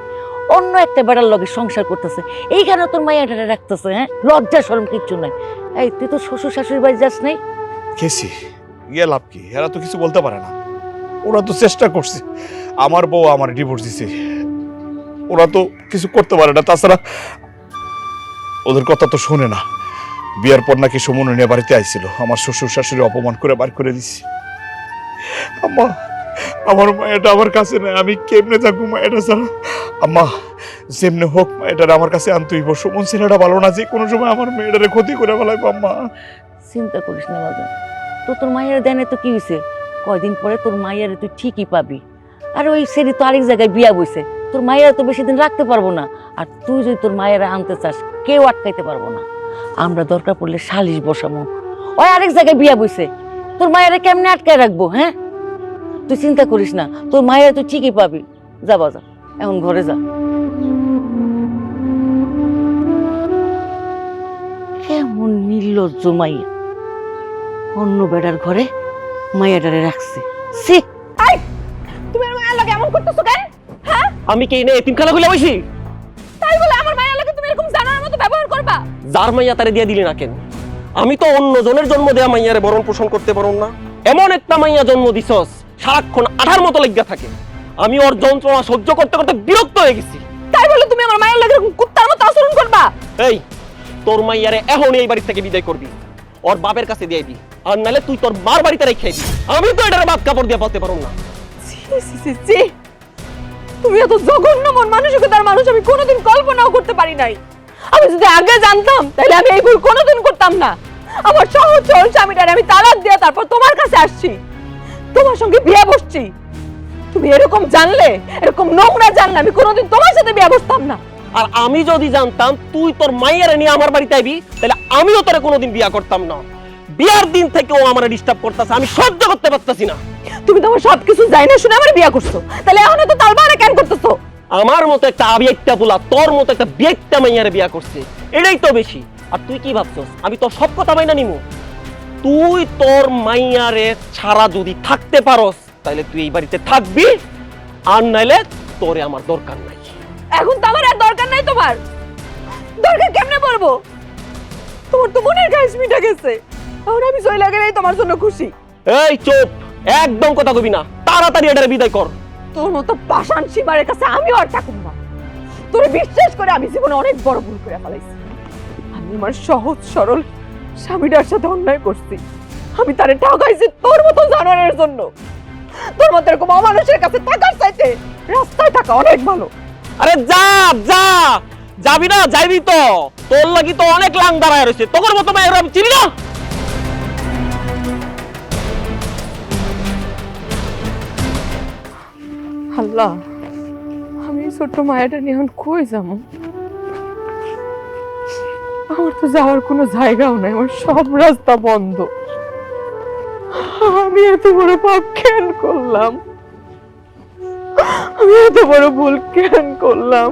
অন্য একটা বেড়ার লগে সংসার করতেছে, এইখানে তোর মাইয়াটারে রাখতেছে। হ্যাঁ, লজ্জা শরম কিচ্ছু নাই। এই তুই তো শ্বশুর শাশুড়ি বাড়ি যাস নাই? গেছি, গিয়ে লাভ কি? এরা তো কিছু বলতে পারে না। ওরা তো চেষ্টা করছে, আমার বউ আমার ডিভোর্স দিছে, ওরা তো কিছু করতে পারে না। তাছাড়া ওদের কথা তো শোনে না। বিয়ার পর নাকি সুমন নিয়ে বাড়িতে আইছিল, আমার শ্বশুর শাশুড়ি অপমান করে বার করে দিছি। আম্মা, আমার মায়েটা আমার কাছে নাই, আমি কেমনে থাকবো মায়েটা ছাড়া? আম্মা, যেমনে হোক মায়েটার আমার কাছে আনতে হইব। সুমন ছেলেটা ভালো না, যে কোনো সময় আমার মেয়েটারে ক্ষতি করে ফেলাইবো। আম্মা, চিন্তা করিস না বাজান, তোর মাইয়ার দেনে তো কি হয়েছে? কয়দিন পরে তোর মাইয়ারে তুই ঠিকই পাবি। আর ওই সেরি তো আরেক জায়গায় বিয়া বইছে, তোর মাইয়ারা তো বেশি দিন রাখতে পারবো না। আর তুই যদি তোর মায়েরা আনতে চাস, কেউ আটকাইতে পারবো না। আমরা দরকার পড়লে সালিশ বসামো। ওই আরেক জায়গায় বিয়া বইছে, তোর মায়েরা কেমনে আটকায় রাখবো? হ্যাঁ, তুই চিন্তা করিস না, তোর মায়েরা তুই ঠিকই পাবি। যা বাজা, এখন ঘরে যা। কেমন নির্লজ্জ মাইয়া, অন্য বেড়ার ঘরে মাইয়াটারে রাখছে। সি, এই তুমি আমার মায়ের লগে এমন করতেছো কেন? হ্যাঁ, আমি কি এনে এতিমখানা খুলে বসি? তাই বলে আমার মায়ের লগে তুমি এরকম জানার মতো ব্যবহার করবা? যার মাইয়া তারে দিয়ে দিলি না কেন? আমি তো অন্য জনের জন্ম দেয়া মাইয়ারে বরণ পোষণ করতে পারুম না? এমন একটা মাইয়া জন্ম দিছস সারাক্ষণ আঠার মতো লাগিয়া থাকে। আমি ওর যন্ত্রণা সহ্য করতে করতে বিরক্ত হয়ে গেছি। তাই বলে তুমি আমার মায়ের লগে এরকম কুত্তার মতো আচরণ করবা? এই, তোর মাইয়ারে এখন এই বাড়ি থেকে বিদায় করবি, ওর বাপের কাছে দিয়ে দিবি, আর নাহলে তুই তোর মার বাড়িতে রেখে দিবি। আমি তো এটার বাপ কাপড় দিয়ে বলতে পারব না। ছি, ছি, ছি, ছি। তুমি এত জঘন্য মন মানসিকতার মানুষ আমি কোনোদিন কল্পনাও করতে পারি নাই। আমি যদি আগে জানতাম তাহলে আমি এই ভুল কোনোদিন করতাম না। আমার সহজ সরল স্বামীটারে আমি তালাক দিয়ে তারপর তোমার কাছে আসছি, তোমার সঙ্গে বিয়ে বসছি। তুমি এরকম জানলে, এরকম নোংরা জানলে আমি কোনোদিন তোমার সাথে বিয়ে বসতাম না। আর আমি যদি জানতাম তুই তোর মাইয়ারে নিয়ে আমার বাড়িতে আইবি, তাহলে আমিও তোরে কোনোদিন বিয়া করতাম না। বিয়ার দিন থেকে ও আমার ডিস্টার্ব করতেছে, আমি সহ্য করতে পারতাছি না। তুমি তো আমার সবকিছু যাই না শুনে আমার বিয়ে করছো, তাহলে এখন তো তালবাড়া কেন করতেছো? আমার মতো একটা আবিয়েকটা পোলা তোর মতো একটা বিয়েকটা মাইয়ারে বিয়া করছে, এটাই তো বেশি। আর তুই কি ভাবছস আমি তোর সব কথা মাইনা নিমু? তুই তোর মাইয়ারে ছাড়া যদি থাকতে পারস তাহলে তুই এই বাড়িতে থাকবি, আর নাইলে তোরে আমার দরকার নাই। এখন তো আমার আর দরকার নাই। তোমার দরকার কেমনে পড়বো? তোমার তো মনের গাছ মিটে গেছে, এখন আমি সই লাগে নাই তোমার জন্য খুশি। এই চুপ, একদম কথা কবি না, তাড়াতাড়ি এটারে বিদায় কর। তোর মতো পাষাণ সীমারের কাছে আমিও আর থাকুম না। তোরে বিশ্বাস করে আমি জীবনে অনেক বড় ভুল করে ফেলাইছি। আমি আমার সহজ সরল স্বামীটার সাথে অন্যায় করছি। আমি তারে ঠকাইছি তোর মতো জানোয়ারের জন্য। তোর মতো এরকম অমানুষের কাছে টাকার চাইতে রাস্তায় থাকা অনেক ভালো। আরে যা যা, যাবি না? যাইবি তো, তোর লাগি তো অনেক লাং দাঁড়ায় রয়েছে, তোর মতো মায়ের আমি চিনি না। আল্লাহ, আমি ছোট্ট মায়াটা নিয়ে এখন কই যাবো? আমার তো যাওয়ার কোনো জায়গাও নাই, আমার সব রাস্তা বন্ধ। আমি এত বড় পাপ কেন করলাম? আমি এত বড় ভুল কেন করলাম?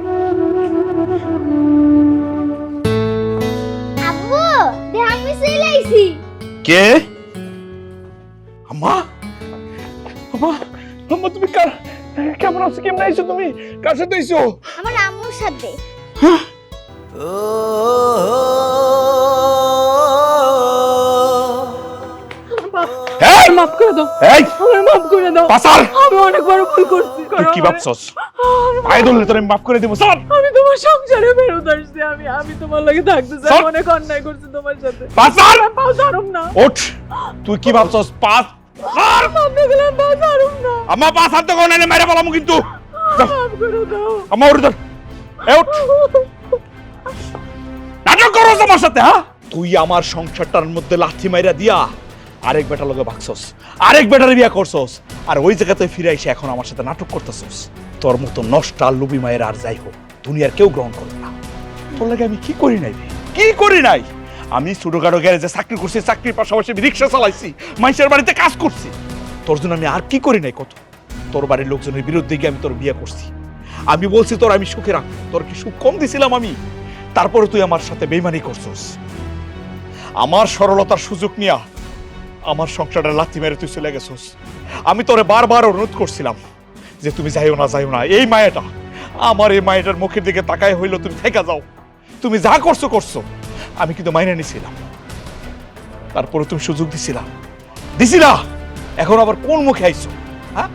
আব্বু দেখ আমি চলে আইছি। কে? আম্মা, আম্মা, আম্মা তুমি কেমন আছো? কেমন আইছো তুমি? কার সাথে আইছো? আমার আম্মুর সাথে। এই মাফ করে দাও, এই আমার মাফ করে দাও। পাসার, আমি অনেক বড় ভুল করছি। তুই কি ভাবছস? পায়ে ধরলে তোরে আমি মাফ করে দেব। স্যার, আমি তোমার সংসারে ফেরত আসছি। আমি তোমার লাগে থাকতে চাই। স্যার। অনেক অন্যায় করছি তোমার সাথে। পাসার, পাও ছাড়ুম না। ওঠ। তুই কি ভাবছস? পাস স্যার, আপনি গেলাম, পাও ছাড়ুম না। আম্মা পাসার তো কোনে মেরে বলামু কিন্তু। মাফ করে দাও। আম্মা ওঠ ধর। এ ওঠ। নাটক করছ আমার সাথে, হ্যাঁ? তুই আমার সংসারটার মধ্যে লাথি মাইরা দিয়া আরেক বেটার লগে ভাগছস, আরেক বেটারে বিয়া করছস, আর ওই জায়গাতে ফিরে এসে এখন আমার সাথে নাটক করতেছস। তোর মতো নষ্ট আর লুবি মায়ের আর যাই হোক দুনিয়ার কেউ গ্রহণ করবে না। তোর লাগে আমি কি করি নাই রে? কি করি নাই? আমি ছোটখাটো গ্যারেজে চাকরি করছি, চাকরির পাশাপাশি রিক্সা চালাইছি, মানুষের বাড়িতে কাজ করছি। তোর জন্য আমি আর কি করি নাই কত? তোর বাড়ির লোকজনের বিরুদ্ধে গিয়ে আমি তোর বিয়ে করছি। আমি বলছি তোর আমি সুখে রাখবো, তোর কি সুখ কম দিছিলাম আমি? তারপরে তুই আমার সাথে বেইমানি করছস। আমার সরলতার সুযোগ নিয়া আমার সংসারে লাথি মেরে তুই চলে গেছস। আমি তোরে বারবার অনুরোধ করছিলাম যে তুমি যাইও না, যাইও না। এই মায়াটা, আমার এই মায়াটার মুখের দিকে তাকায় হইলো তুমি থেকে যাও। তুমি যা করছো করছো, আমি কিন্তু মাইনে নিছিলাম। তারপরে তুমি সুযোগ দিছিলা। এখন আবার কোন মুখে আইছো? হ্যাঁ,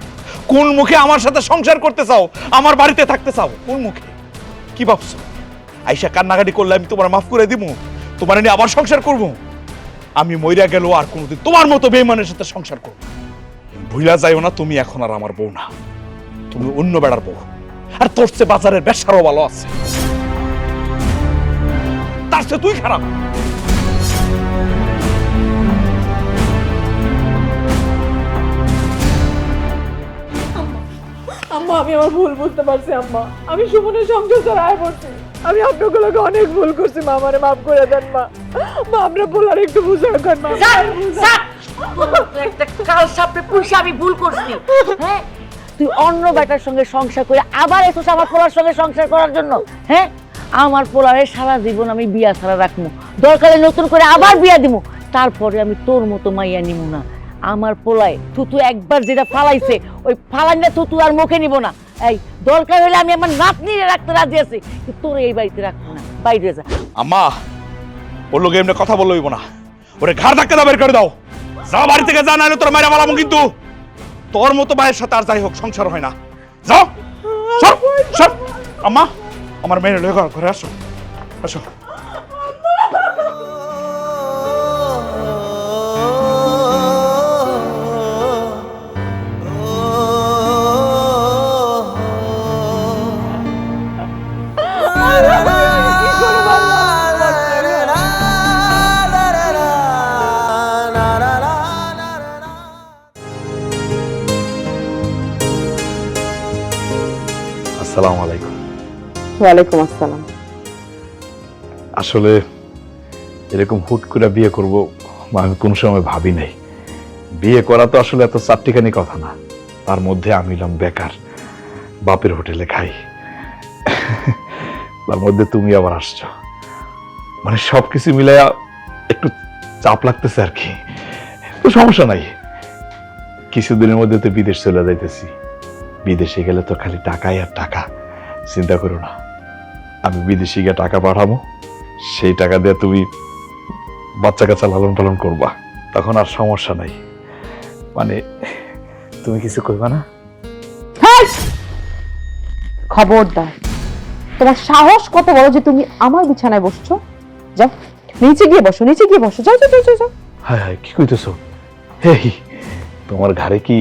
কোন মুখে আমার সাথে সংসার করতে চাও, আমার বাড়িতে থাকতে চাও? কোন মুখে? কি ভাবছো আইসা কান্নাকাটি করলে আমি তোমার মাফ করে দিব? তোমার নিয়ে আবার সংসার করবো? আমি মইরা গেল আর কোনোদিন তোমার মতো বেঈমানের সাথে সংসার করব না। ভুলা যাইও না, তুমি এখন আর আমার বউ না, তুমি অন্য বেড়ার বউ। আর তোর চেয়ে বাজারের ব্যবসারও ভালো আছে, তার চেয়ে তুই খারাপ। আম্মা, আমি আমার ভুল বুঝতে পারছি। আম্মা, আমি সুমনের সংসার ছাড়াই পড়ছি। আমি আপনাগুলোকে অনেক ভুল করছি। মা, আমারে মাফ করে দেন। মা, আমরা বলার একটু বুঝে রাখেন। মা, একটা কাল সাপে পুষে আমি ভুল করছি। হ্যাঁ, তুই অন্য বেটার সঙ্গে সংসার করে আবার এসেছিস আমার পোলার সঙ্গে সংসার করার জন্য। হ্যাঁ, আমার পোলারে সারা জীবন আমি বিয়া ছাড়া রাখবো, দরকারে নতুন করে আবার বিয়া দিব, তারপরে আমি তোর মতো মাইয়া নিব না। আমার পোলায় থুতু একবার যেটা ফালাইছে, ওই ফালাইনা থুতু আর মুখে নিব না। এই দরকার হলে আমি আমার নাতনিরে রাখতে রাজি আছি, কিন্তু তোর এই বাড়িতে রাখবো না। বাইরে যা। আম্মা, ওর লোক এমনি কথা বলবো না, ওরে ঘাড় ধাক্কা দাও, বের করে দাও। যা বাড়ি থেকে যা, নাহলে তোর মায়েরা বলাবো কিন্তু। তোর মতো মায়ের সাথে আর যাই হোক সংসার হয় না। যাও, সর সর। আম্মা, আমার মেয়ের লয়ে ঘরে আসো, আসো। আসসালামু আলাইকুম। ওয়ালাইকুম আসসালাম। আসলে এরকম হুট করে বিয়ে করব আমি কোন সময় ভাবি নাই। বিয়ে করা তো আসলে এত চারটিখানি কথা না। তার মধ্যে আমি এলাম বেকার, বাপের হোটেলে খাই, তার মধ্যে তুমি আবার আসছো, মানে সবকিছু মিলাইয়া একটু চাপ লাগতেছে আর কি। তো সমস্যা নাই, কিছুদিনের মধ্যে তো বিদেশ চলে যাইতেছি। বিদেশে গেলে তো খালি টাকাই আর টাকা, চিন্তা করো না। আমি বিদেশে গিয়ে টাকা পাঠাবো, সেই টাকা দিয়ে তুমি বাচ্চা কাচ্চা লালন পালন করবা, তখন আর সমস্যা নাই। মানে তুমি কিছু করবা না? খবরদার, তোমার সাহস কত বড় যে তুমি আমার বিছানায় বসছো? যাও নিচে গিয়ে বসো, নিচে গিয়ে বসো, যাও যাও যাও যাও। হায় হায়, কি কইতেছো? হেই, তোমার ঘরে কি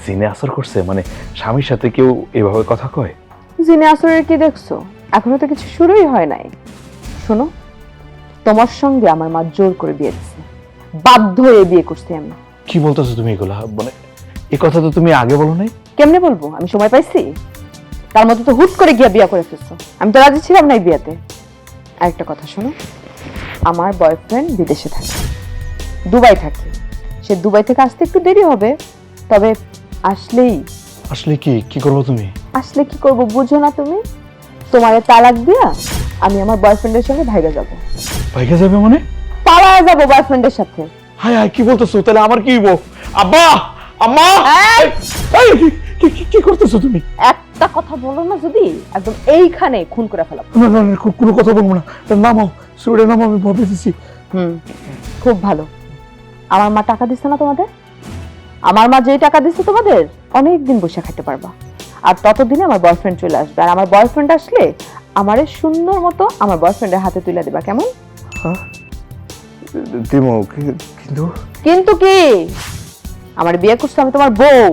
জিনে আসর করছে? মানে স্বামীর সাথে কেউ এভাবে কথা কয়? জিনে আসরের কি দেখছো? এখনো তো কিছু শুরুই হয় নাই। শোনো, তোমার সঙ্গে আমার মা জোর করে বিয়ে দিচ্ছে, বাধ্য হয়ে বিয়ে করছি আমি। কি বলতেছো তুমি এগুলা? মানে এই কথা তো তুমি আগে বলো নাই। কেমনে বলবো? আমি সময় পাইছি? তার মধ্যে তো হুট করে গিয়ে বিয়ে করে ফেলছো। আমি তো রাজি ছিলাম না এই বিয়েতে। আরেকটা কথা শোনো, আমার বয়ফ্রেন্ড বিদেশে থাকে, দুবাই থাকে। সে দুবাই থেকে আসতে একটু দেরি হবে, তবে আসলেই। আসলে কি কি করবো তুমি? আসলে কি করব বুঝো না তুমি? তোমারে তালাক দিয়া আমি আমার বয়ফ্রেন্ডের সঙ্গে ভাইগা যাব। ভাইগা যাবে মানে? পালায়া যাব বয়ফ্রেন্ডের সাথে। হায় হায়, কি বলতেছো? তাহলে আমার কি হইব? আব্বা, আম্মা, এই, কি করতেছো তুমি? একটা কথা বলো না যদি একদম এইখানে খুন করে ফেলাবো। না না না, কোনো কথা বলবো না। নামাও, সুরে নামাও, আমি ভয় পেয়েছি। খুব ভালো। আমার মা টাকা দিচ্ছে না তোমাদের? আমার মা যেই টাকা দিচ্ছে তোমাদের, অনেক দিন বসে খাইতে পারবা। আর ততদিনে আমার বয়ফ্রেন্ড চলে আসবে, আর আমার বয়ফ্রেন্ড আসলে আমারে সুন্দর মতো আমার বয়ফ্রেন্ডের হাতে তুলে দিবা, কেমন? দিমো, কিন্তু কিন্তু কি? আমার বিয়ে করছো, আমি তোমার বউ,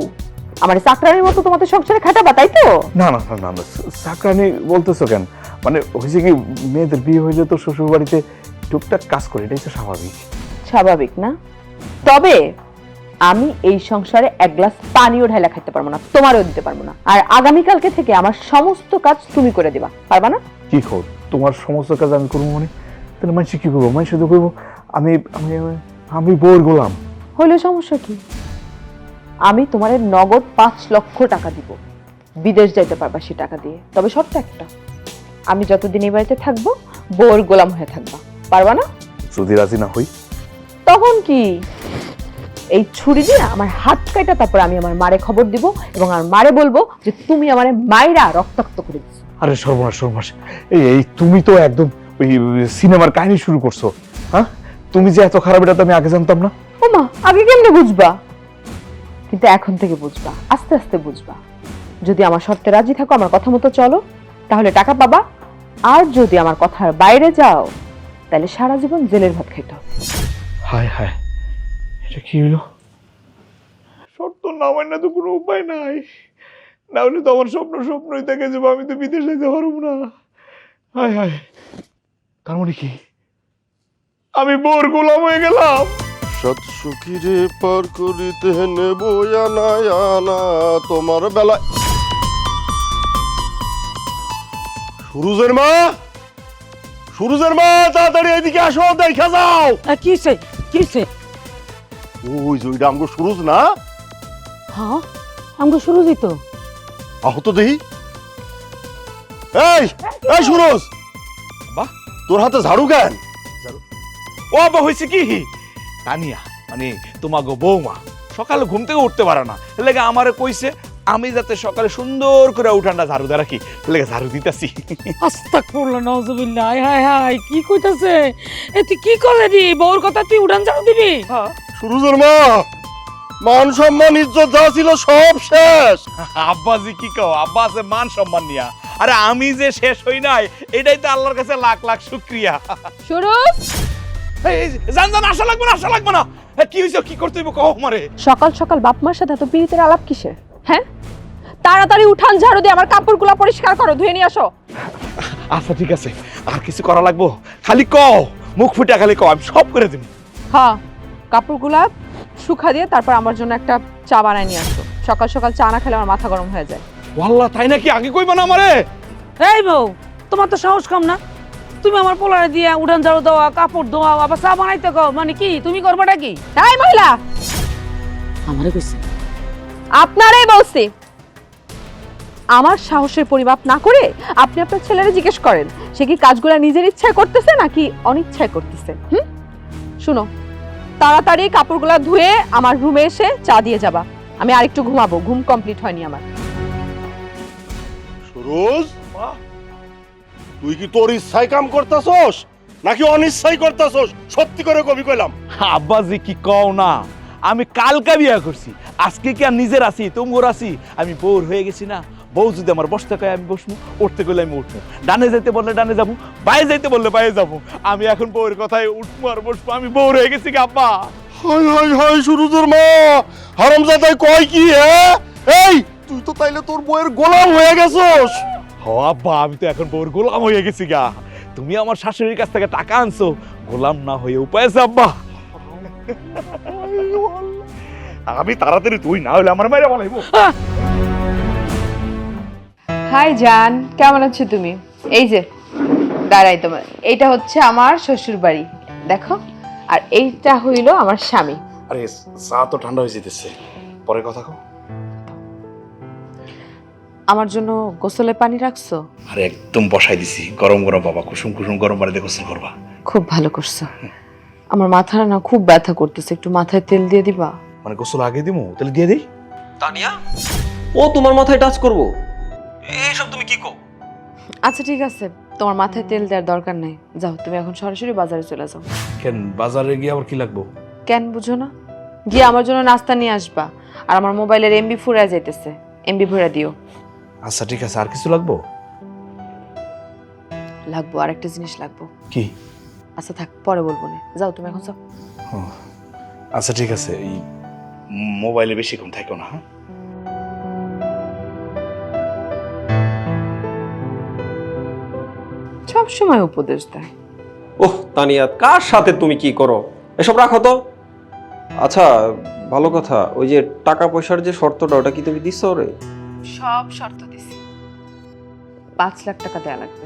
আমার চাকরানির মতো তোমাদের সংসারে খাটাবা, তাই তো? না না না না, চাকরানি বলতেছো কেন? মানে হয়েছে কি, মেয়েদের বিয়ে হইলে তো শ্বশুর বাড়িতে টুকটাক কাজ করে, এটাই তো স্বাভাবিক। স্বাভাবিক না? তবে আমি এই সংসারে এক গ্লাস পানিও ঢাইলা খাইতে পারবো না, তোমারও দিতে পারবো না। আর আগামীকালকে থেকে আমার সমস্ত কাজ তুমি করে দিবা, পারবা না? কি খবর? তোমার সমস্ত কাজ আমি করবো মানে? তাহলে মানুষ কি করবো? মানুষ শুধু করবো আমি আমি আমি বউর গোলাম। হইলে সমস্যা কি? আমি তোমারে নগদ 5 লক্ষ টাকা দিব, বিদেশ যাইতে পারবা সে টাকা দিয়ে। তবে শর্ত একটা, আমি যতদিন এই বাড়িতে থাকবো বউর গোলাম হয়ে থাকবা, পারবা না? যদি রাজি না হই? তখন কি? এই ছুরি দিয়ে আমার হাত কাটা, তারপর আমি আমার মারে খবর দিব এবং আমার মারে বলবো যে তুমি আমারে মাইরা রক্তাক্ত করে দিছো। আরে সর্বনাশ সর্বনাশ, এই তুমি তো একদম ওই সিনেমার কাহিনী শুরু করছো। হ্যাঁ, তুমি যে এত খারাপ, এটা তো আমি আগে জানতাম না। ওমা, আগে কেমনে বুঝবা? কিন্তু এখন থেকে বুঝবা, আস্তে আস্তে বুঝবা। যদি আমার শর্তে রাজি থাকো, আমার কথা মতো চলো, তাহলে টাকা পাবা। আর যদি আমার কথার বাইরে যাও, তাহলে সারা জীবন জেলের ভাত খাইতে হবে। হায় হায়, এটা কি হলো? শর্ত না মানে তো কোনো উপায় নাই, না হলে তো আমার স্বপ্নই থেকে যাবো, আমি তো বিদেশ যেতে পারবো না। হায় হায়, তার মানে কি আমি বোর গোলাম হয়ে গেলাম? সৎ সুখীরে পার করিতে নেব আনা আনা তোমার বেলায়। সুরুজের মা, সুরুজের মা, তাড়াতাড়ি এদিকে আসো, দেখা যাও। কিসে কিসে? ওই যে ওইটা আমগো সুরুজ না? হ্যাঁ, আমাকে শুরু দিত। আহত দেহি। এই এই সুরুজ, বাহ, তোর হাতে ঝাড়ু কেন? ও বাবা, হয়েছে কি? তানিয়া মানে তোমাগো বৌমা সকালে ঘুম থেকে উঠতে পারে না, লেগে আমারে কইছে আমি যাতে সকালে সুন্দর করে উঠানটা ঝাড়ু দিয়ে রাখি, লেগে ঝাড়ু দিতেছি। আস্তাগফিরুল্লাহ, নাউজুবিল্লাহ। হায় হায় হায়, কি কইতাছে? এ তুই কি করলে দি? বউর কথা তুই উড়ান ঝাড়ু দিবি? সুরুজের মা, মান সম্মান ইজ্জত যা ছিল সব শেষ। আব্বাজি কি কও? আব্বা আছে মান সম্মান নিয়া, আরে আমি যে শেষ হই নাই এটাই তো আল্লাহর কাছে লাখ লাখ শুকরিয়া। সুরজ, জান জান, আসা লাগবে না, আসা লাগবে না। কি হয়েছে? কি করতে হইব কও আমারে। সকাল সকাল বাপ মার সাথে এত পীড়িতের আলাপ কিসের? হ্যাঁ, তাড়াতাড়ি উঠান ঝাড়ু দিয়ে আমার কাপড়গুলো পরিষ্কার করো, ধুয়ে নিয়ে আসো। আচ্ছা ঠিক আছে, আর কিছু করা লাগবো? খালি কও, মুখ ফুটা খালি কও, আমি সব করে দিব। হ্যাঁ, কাপড়গুলা শুকা দিয়ে তারপর আমার জন্য একটা চা বানায় নিয়ে আসো। সকাল সকাল চা না খেলে আমার মাথা গরম হয়ে যায়। ওয়াল্লাহ তাই নাকি? আগে কইবা না আমারে? এই বউ, তোমার তো সাহস কম না? তুমি আমার পোলারে দিয়ে উঠান ঝাড়ু দেওয়া, কাপড় ধোয়া, আবার চা বানাইতে কও, মানে কি তুমি করবাটা কি? এই মহিলা, আমারে কইছে আপনারাই বলছি। আমার সাহসের পরিমাপ না করে আপনি আপনার ছেলেরে জিজ্ঞেস করেন সে কি কাজগুলো নিজের ইচ্ছায় করতেছে নাকি অনিচ্ছায় করতেছে। শুনো, তাড়াতাড়ি কাপড়গুলো ধুয়ে আমার রুমে এসে চা দিয়ে যাবা। আমি আরেকটু ঘুমাবো, ঘুম কমপ্লিট হয়নি আমার। সুরজ, তুই কি তোর ইচ্ছায় কাম করতেছস নাকি অনিচ্ছায় করতেছস? সত্যি করে কবি কইলাম। আব্বাজি কি কও না, আমি কালকা বিয়া করছি, আজকে কি আর নিজের আছি তোমগোর আছি? আমি বোর হয়ে গেছি না। বউ যদি আমার বসতে কয় আমি বসবো, উঠতে গেলে আমি উঠবো, ডানে যাইতে বললে ডানে যাবো, বাইরে যাইতে বললে বাইরে যাবো। আমি এখন বউয়ের কথায় উঠবো আর বসবো। আমি বোর হয়ে গেছি আব্বা। হাই হাই হাই, সুরজের মা হারামজাদাই কয় কি? এই তুই তো তাইলে তোর বউয়ের গোলাম হয়ে গেছস। হ আব্বা, আমি তো এখন বউর গোলাম হয়ে গেছি গা। তুমি আমার শাশুড়ির কাছ থেকে টাকা আনছো, গোলাম না হয়ে উপায় আছে আব্বা। আমি তাড়াতাড়ি, তুই না হলে আমার মাইরা বলাইবো। হাই জান, কেমন আছো তুমি? এই যে দাঁড়াই, তোমার এইটা হচ্ছে আমার শ্বশুর বাড়ি, দেখো। আর এইটা হইল আমার স্বামী। আরে চা তো ঠান্ডা হয়ে যেতেছে, পরে কথা কও। আমার জন্য গোসলের পানি রাখছো? আরে একদম বসাই দিছি, গরম গরম বাবা, কুসুম কুসুম গরম পানিতে গোসল করবা। খুব ভালো করছো। আমার মাথাটা না খুব ব্যথা করতেছে, একটু মাথায় তেল দিয়ে দিবা? মানে গোসল আগে দিমু, তাহলে দিয়ে দেই। তানিয়া, ও তোমার মাথায় টাচ করবো? এইসব তুমি কি কও? আচ্ছা ঠিক আছে, তোমার মাথায় তেল দেওয়ার দরকার নাই, যাও তুমি এখন সরাসরি বাজারে চলে যাও। কেন, বাজারে গিয়ে আবার কি লাগবো? কেন বুঝো না? গিয়ে আমার জন্য নাস্তা নিয়ে আসবা। আর আমার মোবাইলের এমবি ফুরায় যাইতেছে, এমবি ভরে দিও। আচ্ছা ঠিক আছে, আর কিছু লাগবো? লাগবো, আর একটা জিনিস লাগবো। কি? আচ্ছা থাক, পরে বলবো না, যাও তুমি এখন যাও। আচ্ছা ঠিক আছে, এই মোবাইলে বেশিক্ষণ থাকো না। হ্যাঁ, সব সময় উপদেশ দেয়। ওহ তানিয়া, কার সাথে তুমি কি করো? এসব রাখো তো। আচ্ছা ভালো কথা, ওই যে টাকা পয়সার যে শর্তটা, ওটা কি তুমি দিছো রে? সব শর্ত দিছি, 5 লাখ টাকা দেয়া লাগবে।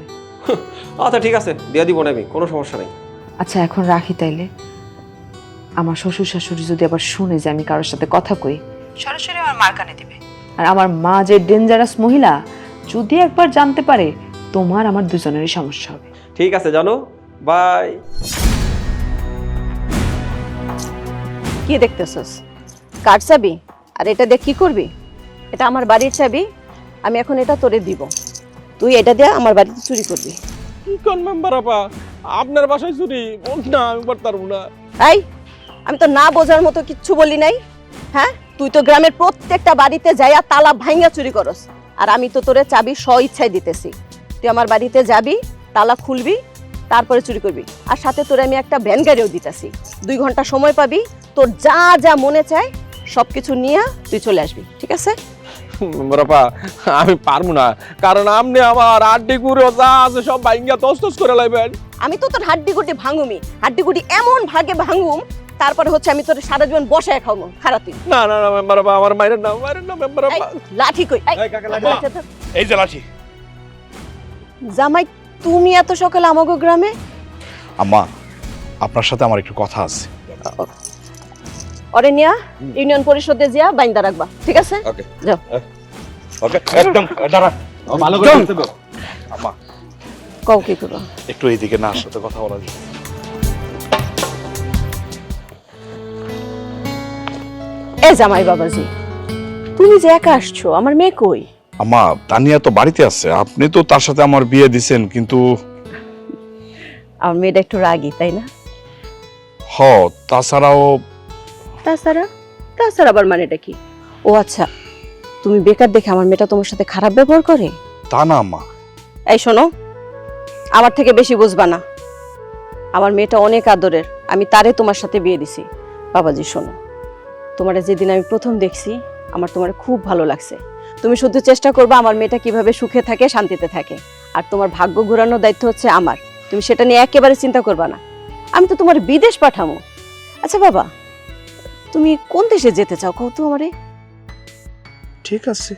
আচ্ছা ঠিক আছে, দিয়ে দিব না আমি, কোনো সমস্যা নেই। আচ্ছা এখন রাখি তাইলে। আমার শ্বশুর শাশুড়ি যদি আবার শুনে যে আমি কারোর সাথে কথা কই, সরাসরি আমার মার কানে দিবে। আর আমার মা যে ডেঞ্জারাস মহিলা, যদি একবার জানতে পারে, তোমার আমার দুজনেরই সমস্যা হবে। ঠিক আছে জানো, বাই। কি দেখতেছস? কার চাবি? আর এটা দিয়ে কি করবি? এটা আমার বাড়ির চাবি, আমি এখন এটা তোরে দিব। তুই এটা দিয়ে আমার বাড়িতে চুরি করবি। কোন মেম্বার আপা, আপনার বাসায় চুরি? না আমি পারতাম না। এই, আমি তো না বোঝার মতো কিচ্ছু বলি নাই। হ্যাঁ, তুই তো গ্রামের প্রত্যেকটা বাড়িতে যাইয়া তালা ভাঙা চুরি করস, আর আমি তো তোরে চাবি স্ব ইচ্ছায় দিতেছি। তুই আমার বাড়িতে যাবি, তালা খুলবি, তারপরে চুরি করবি। আর সাথে তোরে আমি একটা ভ্যান গাড়িও দিতেছি। 2 ঘন্টা সময় পাবি, তোর যা যা মনে চায় সবকিছু নিয়ে তুই চলে আসবি, ঠিক আছে? মেম্বার আপা, আমি পারবো না, কারণ আপনি আমার আড্ডি করে যা আছে সব ভাঙ্গা তস করে লাইবেন। আমি তো তোর হাড্ডিগুটি ভাঙুমি, হাড্ডিগুটি এমন ভাগে ভাঙুম, তারপরে হচ্ছে আমি তোর সারা জীবন বসায় খাবো। খারাপ তুই। না না না মেম্বার আপা, আমার মায়ের না, মেম্বার এই, আপা। লাঠি কই? এই, এই কাকা, লাঠি। আচ্ছা, ধর। এই যে লাঠি। জামাই, তুমি এত সকালে আমাগো গ্রামে? আম্মা, আপনার সাথে আমার একটু কথা আছে। ওরে নিয়া ইউনিয়ন পরিষদে যা বাইন্দা রাখবা, ঠিক আছে? ওকে যাও। ওকে, একদম দাঁড়া, ভালো করে বলতে দাও। আম্মা কও কি করো? একটু এইদিকে না, সাথে কথা বলা যায়। এ জামাই বাবাজি, তুমি যে একা আসছো, আমার মেয়ে কই? আম্মা, তানিয়া তো বাড়িতে আছে, আপনি তো তার সাথে আমার বিয়ে দিছেন, কিন্তু আমার মেয়েটা একটু রাগী, তাই না? হ, তাছাড়াও তাছাড়া আবার মানেটা কি? ও আচ্ছা, তুমি বেকার দেখে আমার মেয়েটা তোমার সাথে খারাপ ব্যবহার করে? তা না আম্মা। এই শোনো, আমার থেকে বেশি বুঝবা না। আমার মেয়েটা অনেক আদরের, আমি তারে তোমার সাথে বিয়ে দিছি। বাবাজি শোনো, তোমারে যেদিন আমি প্রথম দেখছি, আমার তোমার খুব ভালো লাগছে। তুমি শুধু চেষ্টা করবা আমার মেয়েটা কিভাবে সুখে থাকে, শান্তিতে থাকে। আর তোমার ভাগ্য ঘোরানোর দায়িত্ব হচ্ছে আমার, তুমি সেটা নিয়ে একেবারে চিন্তা করবা না। আমি তো তোমার বিদেশ পাঠামো। আচ্ছা বাবা, তুমি কোন দেশে যেতে চাও কও তো আমারে? ঠিক আছে,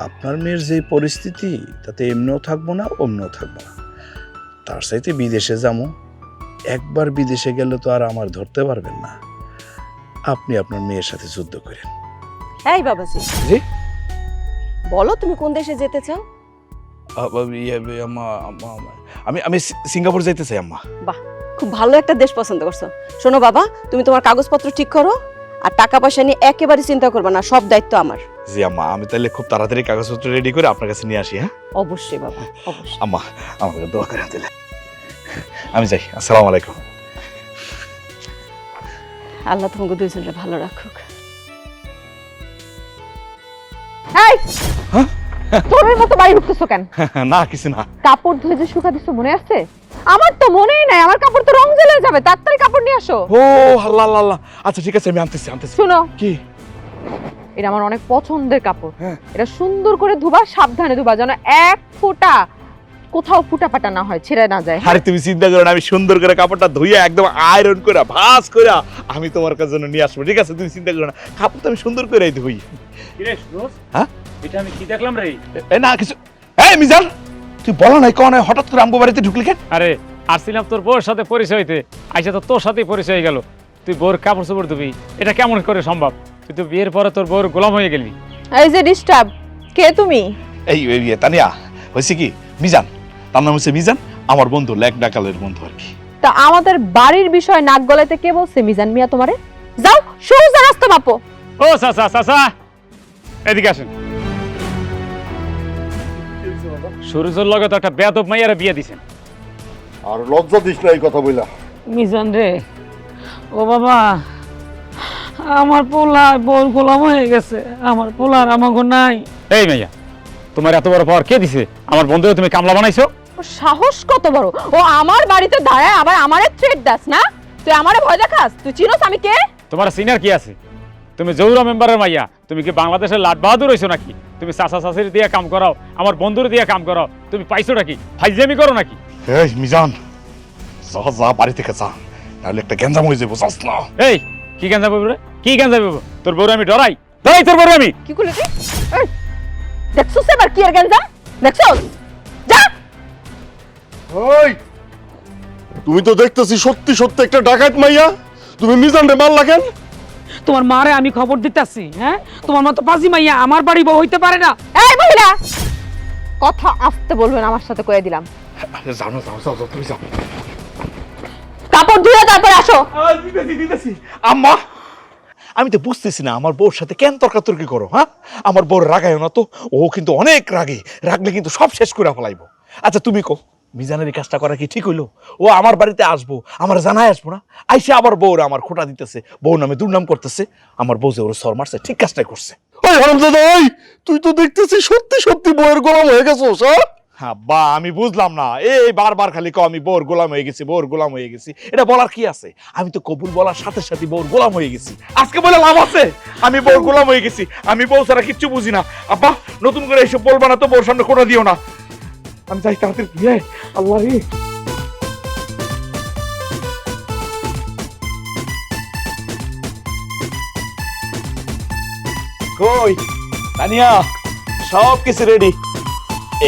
আপনার মেয়ের যে পরিস্থিতি তাতে এমনিও থাকবো না অমনিও থাকবো না, তার চাইতে বিদেশে যাবো। একবার বিদেশে গেলে তো আর আমার ধরতে পারবেন না। আপনি আপনার মেয়ের সাথে যুদ্ধ করেন। এই বাবাজি, জি? বলো তুমি কোন দেশে যেতে চাও? আমি আমি সিঙ্গাপুর যাইতে চাই আম্মা। বাহ, খুব ভালো একটা দেশ পছন্দ করছো। শোনো বাবা, তুমি তোমার কাগজপত্র ঠিক করো, আর টাকা পয়সা নিয়ে একেবারে চিন্তা করবে না, সব দায়িত্ব আমার। জি আম্মা, আমি তাহলে খুব তাড়াতাড়ি কাগজপত্র রেডি করে আপনার কাছে নিয়ে আসি। হ্যাঁ অবশ্যই বাবা, অবশ্যই। আম্মা, আমাকে দোয়া করে দিলে আমি যাই। আসসালামু আলাইকুম। আল্লাহ তোমাকে দুইজনকে ভালো রাখুক। এই তোরের মতো বাড়ি ঢুকতেছো কেন? না কিছু না। কাপড় ধুয়ে যে শুকা দিছো মনে আছে? আমার তো মনেই নাই, আমার কাপড় তো রং জ্বলে যাবে, তাড়াতাড়ি কাপড় নিয়ে আসো। ও আল্লাহ আল্লাহ আল্লাহ। আচ্ছা ঠিক আছে, আমি আনতেছি। শুনো, কি? এটা আমার অনেক পছন্দের কাপড়। হ্যাঁ। এটা সুন্দর করে ধুবা, সাবধানে ধুবা, যেন এক ফোঁটা কোথাও ফুটাপাটা না হয়, ছেড়ে না যায়। আরে তুমি চিন্তা করো না, আমি সুন্দর করে কাপড়টা ধুইয়া একদম আয়রন করে ভাঁজ করে আমি তোমার কাছে জন্য নিয়ে আসবো। ঠিক আছে, তুমি চিন্তা করো না, কাপড় তো আমি সুন্দর করে ধুই। হ্যাঁ, এটা আমি কি দেখলাম রে? না কিছু। এই মিজান, তুই বলো নাই কোন হঠাৎ করে আমগো বাড়িতে ঢুকলি কেন? আরে আসছিলাম তোর বউর সাথে পরিচয় হইতে, আইসা তো তোর সাথেই পরিচয় হয়ে গেল। তুই বউর কাপড় চোপড় ধুবি, এটা কেমন করে সম্ভব? তুই তো বিয়ের পরে তোর বউর গোলাম হয়ে গেলি। এই যে ডিস্টার্ব, কে তুমি? এই তানিয়া, হয়েছে কি, মিজান, তার নাম হচ্ছে মিজান, আমার বন্ধু, লেক ডাকালের বন্ধু আর কি। তা আমাদের বাড়ির বিষয়ে নাক গলাইতে কে বলছে মিজান মিয়া তোমারে? যাও সোজা রাস্তা মাপো। ও চাচা, চাচা এদিকে আসেন। সুরজের লগে তো একটা বেয়াদব মাইয়ারে বিয়ে দিছেন। আর লজ্জা দিস না এই কথা বইলা। মিজান রে, ও বাবা, আমার পোলা বউর গোলাম হয়ে গেছে, আমার পোলার আমাকে নাই। এই মাইয়া, তোমার এত বড় পাওয়ার কে দিছে? আমার বন্ধুকে তুমি কামলা বানাইছো? ও সাহস কত বড়, ও আমার বাড়িতে দাঁড়ায় আবার আমারে থ্রেট দাস না? তুই আমারে ভয় দেখাস? তুই চিনোস আমি কে? তোমার সিনিয়র কি আছে? তুমি জৌরা মেম্বারের মাইয়া, তুমি কি বাংলাদেশের লাট বাহাদুর হইছো নাকি? তুমি চাচা চাচির দিয়ে কাম করাও, আমার বন্ধুর দিয়ে কাম করাও, তুমি পাইছো নাকি? ফাইজলামি করো নাকি? এই মিজান, যা বাড়ি থেকে যা, নাহলে একটা গ্যাঞ্জাম হয়ে যাবো, যাস না। এই কি গাঞ্জা বলবো রে? কি গাঞ্জা বলবো? তোর বউরে আমি ডরাই তোর বউরে আমি। কি করলি তুই? এই, দেখছস এবার কি আর গেঞ্জাম? দেখছস? যা। ওই, তুমি তো দেখতেছি সত্যি সত্যি একটা ডাকাত মাইয়া। তুমি মিজান রে মারলা কেন? তোমার মারে আমি খবর দিতেছি। হ্যাঁ, তোমার মতো পাজি মাইয়া আমার বাড়ি বউ হইতে পারে না। এই মহিলা, কথা আস্তে বলবেন, আমার সাথে কয়ে দিলাম। জানো, তুমি যাও। কাপড় ধুয়ে তারপর আসো। দিতেছি। আম্মা, আমি তো বুঝতেছি না আমার বউর সাথে কেন তর্কাতর্কি করো। হ্যাঁ, আমার বউর রাগায় না তো, ও কিন্তু অনেক রাগে, রাগলে কিন্তু সব শেষ করে ফেলাইবো। আচ্ছা তুমি কো, মিজানের এই কাজটা করা কি ঠিক হইলো? ও আমার বাড়িতে আসবো, আমার জানাই আসবো না, আইসে আবার বউর আমার খোটা দিতেছে, বউ নামে দুর্নাম করতেছে। আমার বউ যে ওর সর মারছে, ঠিক কাজটাই করছে। ওই হারামজাদা, ওই তুই তো দেখতেছি সত্যি সত্যি বউয়ের গোলাম হয়ে গেছস। হ্যাঁ বা, আমি বুঝলাম না, এই বারবার খালি কও আমি বউর গোলাম হয়ে গেছি, বউর গোলাম হয়ে গেছি, এটা বলার কি আছে? আমি তো কবুল বলার সাথে সাথে বউর গোলাম হয়ে গেছি। আজকে বলে লাভ আছে? আমি বউর গোলাম হয়ে গেছি, আমি বউ ছাড়া কিচ্ছু বুঝি না। আব্বা, নতুন করে এইসব বলবা না তো, বউর সামনে কোনো দিও না। আমি চাই তাড়াতাড়ি বিয়ে। আল্লাহ রে, কই তানিয়া, সব কিছু রেডি।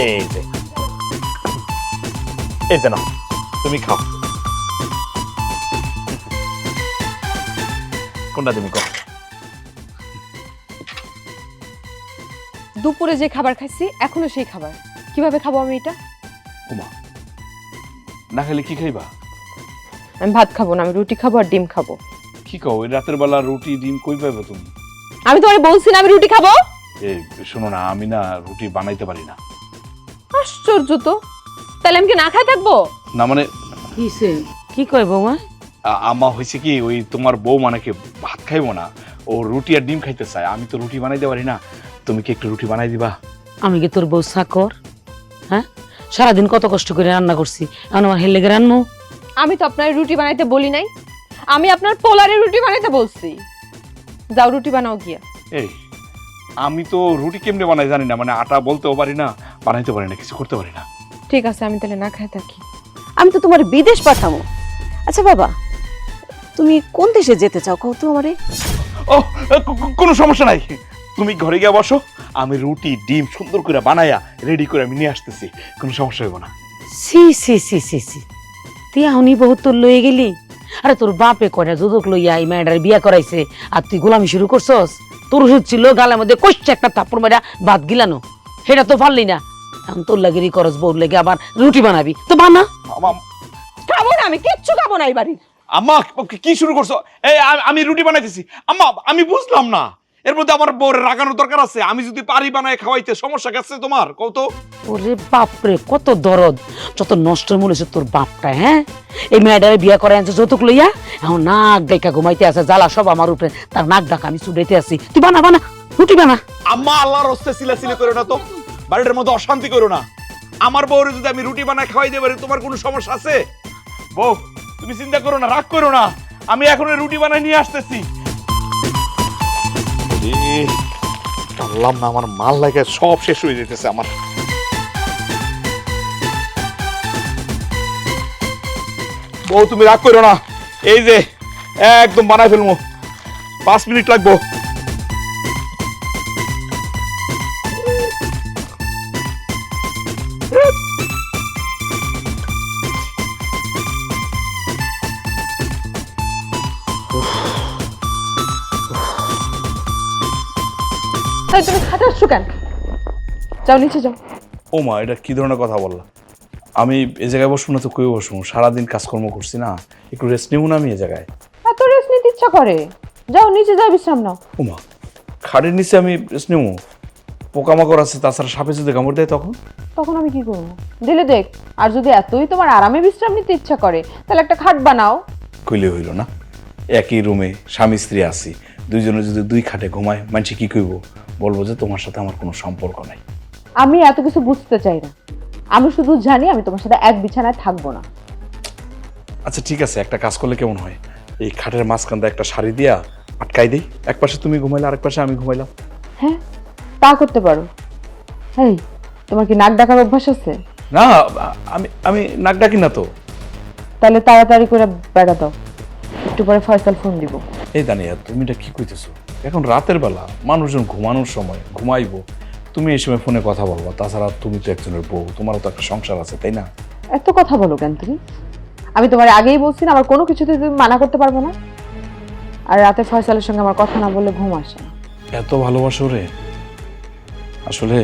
এই যে, এই যে নাও, তুমি খাও। কোনটা তুমি খাও? দুপুরে যে খাবার খাইছি এখনো সেই খাবার, কিভাবে খাবো আমি এটা? ওমা, না খেলে কি খাইবা? আমি ভাত খাবো না, আমি রুটি খাবো আর ডিম খাবো। কি কও, এই রাতের বেলা রুটি ডিম কই পাইবা তুমি? আমি তোমারে বলছি না আমি রুটি খাবো। এই শোনো না, আমি না রুটি বানাইতে পারি না। আশ্চর্য তো, তাহলে আমি কি না খাই থাকবো? না মানে, কিসে কি কয় বৌমা? আমা হয়েছে কি, ওই তোমার বউ মানে কি ভাত খাইবো না, ও রুটি আর ডিম খাইতে চায়। আমি তো রুটি বানাইতে পারি না, তুমি কি একটু রুটি বানাই দিবা? আমি কি তোর বউ চাকর? হ্যাঁ, সারাদিন কত কষ্ট করে রান্না করছি, এখন আমার হেলে রান্নু? আমি তো আপনার রুটি বানাইতে বলি নাই, আমি আপনার পোলারে রুটি বানাইতে বলছি। যাও রুটি বানাও গিয়া। এই, আমি তো রুটি কেমনে বানাই জানি না, মানে আটা বলতেও পারি না, বানাইতে পারি না, কিছু করতে পারি না। ঠিক আছে, আমি তাহলে না খাই থাকি। আমি তো তোমার বিদেশ পাঠাবো। আচ্ছা বাবা, তুমি কোন দেশে যেতে চাও কও তো আমারে? ও, কোনো সমস্যা নাই, তুমি ঘরে গিয়ে বসো, আমি রুটি ডিম সুন্দর করে বানাইয়া রেডি করে আমি নিয়ে আসতেছি, কোনো সমস্যা হইব না। সি সি সি সি সি তুই এখনই বহুত তোর লয়ে গেলি। আরে তোর বাপে করে যদক লইয়া এই মেয়েটার বিয়া করাইছে আর তুই গোলামি শুরু করছস। তোর ওষুধ ছিল গালের মধ্যে কষছে একটা থাপ্পড় মারা ভাত গিলানো, সেটা তো পারলি না। এখন তোর লাগেরি করস, বউর লেগে আবার রুটি বানাবি তো বানা। খাবো না, আমি কিচ্ছু খাবো না এই বাড়ির। আম্মা কি শুরু করছো? এই আমি রুটি বানাইতেছি আম্মা, আমি বুঝলাম না এর মধ্যে আমার বউর রাগানোর দরকার আছে? আমি যদি পারি বানায় খাওয়াইতে সমস্যা গেছে তোমার কত? ওরে বাপরে কত দরদ, যত নষ্ট মনে হচ্ছে তোর বাপটা। হ্যাঁ, এই মেয়েটারে বিয়া করে আনছে যৌতুক লইয়া, এখন নাক ডাইকা ঘুমাইতে আছে, জ্বালা সব আমার উপরে, তার নাক ডাকা আমি চুড়াইতে আছি। তুই বানা বানা রুটি বানা। আম্মা আল্লাহর হস্তে সিলাসিলি করো না তো, বাড়িটার মধ্যে অশান্তি করো না। আমার বউরে যদি আমি রুটি বানায় খাওয়াই দিতে পারি তোমার কোনো সমস্যা আছে? বউ তুমি চিন্তা করো না, রাগ করো না, আমি এখন রুটি বানায় নিয়ে আসতেছি। জানলাম না, আমার মাল লাগে সব শেষ হয়ে যেতেছে আমার। বউ তুমি রাগ করো না, এই যে একদম বানায় ফেলবো, 5 মিনিট লাগবো। এই তুমি খাটে আসছো কেন? যাও নিচে যাও। ও মা, এটা কি ধরনের কথা বললা? আমি এই জায়গায় বসবো না তো কই বসবো? সারাদিন কাজকর্ম করছি না, একটু রেস্ট নেবো না আমি এই জায়গায়? এত রেস্ট নিতে ইচ্ছা করে, যাও নিচে যাও বিশ্রাম নাও। ও মা, খাটের নিচে আমি রেস্ট নেবো? পোকামাকড় আছে, তাছাড়া সাপে যদি কামড় দেয় তখন? তখন আমি কি করবো? দিলে দেখ। আর যদি এতই তোমার আরামে বিশ্রাম নিতে ইচ্ছা করে তাহলে একটা খাট বানাও। কইলে হইল না? একই রুমে স্বামী স্ত্রী আছি, দুইজনে যদি 2 খাটে ঘুমায়, মানুষ কি কইব? বলবো যে তোমার সাথে আমার কোনো সম্পর্ক নাই। আমি এত কিছু বুঝতে চাই না, আমি শুধু জানি আমি তোমার সাথে এক বিছানায় থাকবো না। আচ্ছা ঠিক আছে, একটা কাজ করলে কেমন হয়? এই খাটের মাঝখানটা একটা শাড়ি দিয়া আটকাই দিই, এক পাশে তুমি ঘুমাইলে আরেক পাশে আমি ঘুমাইলাম। হ্যাঁ, তা করতে পারো। এই, তোমার কি নাক ডাকার অভ্যাস আছে? না, আমি আমি নাক ডাকি না তো। তাহলে তাড়াতাড়ি করে বেড়া দাও, একটু পরে ফয়সাল ফোন দিব। এই দানিয়া, তুমি এটা কি কইতেছো? এখন রাতের বেলা মানুষজন ঘুমানোর সময় ঘুমাইবো, তুমি এই সময় ফোনে কথা বলবা? তাছাড়া তুমি তো একজনের বউ, তোমারও তো একটা সংসার আছে, তাই না? এত কথা বলো কেন তুমি? আমি তোমার আগেই বলছি না আমার কোনো কিছুতে তুমি মানা করতে পারবো না। আর রাতে ফয়সালের সঙ্গে আমার কথা না বললে ঘুম আসে না। এত ভালোবাসো রে? আসলে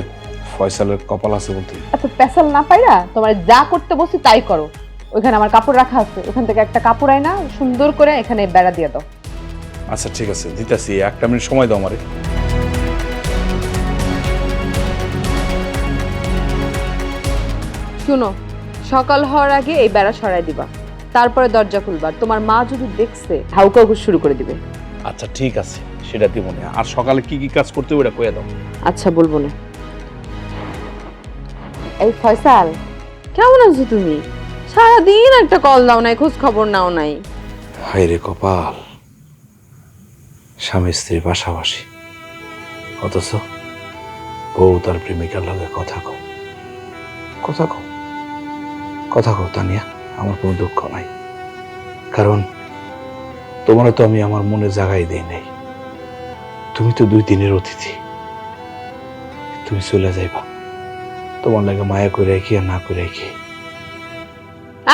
ফয়সালের কপাল আছে বলতে। এত পেশাল না পাইরা তোমার যা করতে বলছি তাই করো। ওইখানে আমার কাপড় রাখা আছে, ওখান থেকে একটা কাপড় আয় না সুন্দর করে এখানে বেড়া দিয়ে দাও। আচ্ছা ঠিক আছে, দিতেছি, 1 মিনিট সময় দাও আমারে। শুনো, সকাল হওয়ার আগে এই বেড়া সরাই দিবা, তারপরে দরজা খুলবা। তোমার মা যদি দেখছে হাউকাউ শুরু করে দিবে। আচ্ছা ঠিক আছে, সেটা দিব না। আর সকালে কি কি কাজ করতে হবে ওটা কইয়া দাও। আচ্ছা বলবো না। এই ফয়সাল, কেমন আছো তুমি? সারাদিন একটা কল দাও নাই, খোঁজ খবর নাও নাই। হায় রে কপাল, স্বামী স্ত্রী পাশাপাশি, অথচ বউ তার প্রেমিকার লগে কথা কও। কথা কও, কথা কও তানিয়া, আমার কোনো দুঃখ নাই, কারণ তোমার তো আমি আমার মনে জাগাই দেই নাই। তুমি তো 2 দিনের অতিথি, তুমি চলে যাইবা, তোমার লাগে মায়া করে রাখি আর না করে রাখি।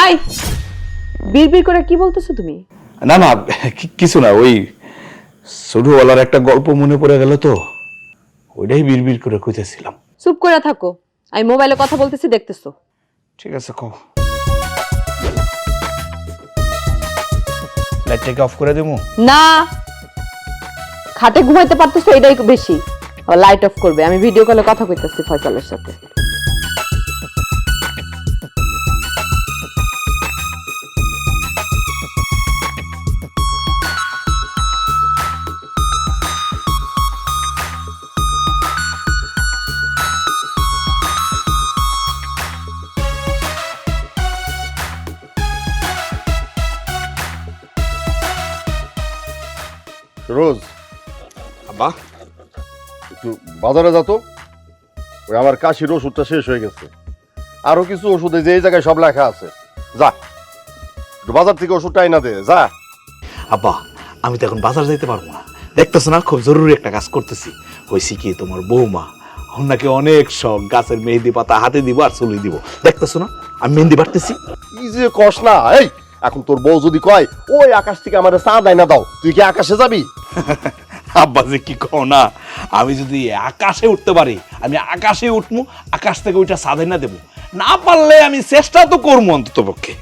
আই, বিড়বিড় করে কি বলতেছো তুমি? না না, কিছু না, ওই ছোটবেলার একটা গল্প মনে পড়ে গেল তো, ওইটাই বিড়বিড় করে কইতেছিলাম। চুপ করে থাকো, আমি মোবাইলে কথা বলতেছি, দেখতেছো। ঠিক আছে, কও। লাইটটাকে অফ করে দেবো? না, খাটে ঘুমাইতে পারতেছো এটাই বেশি। লাইট অফ করবে, আমি ভিডিও কলে কথা কইতেছি ফয়সালের সাথে। রোজ আব্বা, একটু বাজারে যা তো। ওই আমার কাশির ওষুধটা শেষ হয়ে গেছে, আরো কিছু ওষুধ যে এই জায়গায় সব লেখা আছে। যা একটু বাজার থেকে ওষুধটা আইনা দে, যা। আব্বা আমি তো এখন বাজার যাইতে পারবো না, দেখতেছো না খুব জরুরি একটা কাজ করতেছি। হয়েছে কি, তোমার বৌমা ওর নাকি অনেক শখ গাছের মেহেন্দি পাতা হাতে দিব আর চুলি দিব। দেখতেছো না আমি মেহেন্দি বাড়তেছি। কি যে কস না, এই এখন তোর বউ যদি কয় ওই আকাশ থেকে আমার চা দেয় না দাও, তুই কি আকাশে যাবি? আব্বা যে কি কও না, আমি যদি আকাশে উঠতে পারি আমি আকাশে উঠবো, আকাশ থেকে ওইটা সাধে না দেবো, না পারলে আমি চেষ্টা তো করবো অন্তত পক্ষে।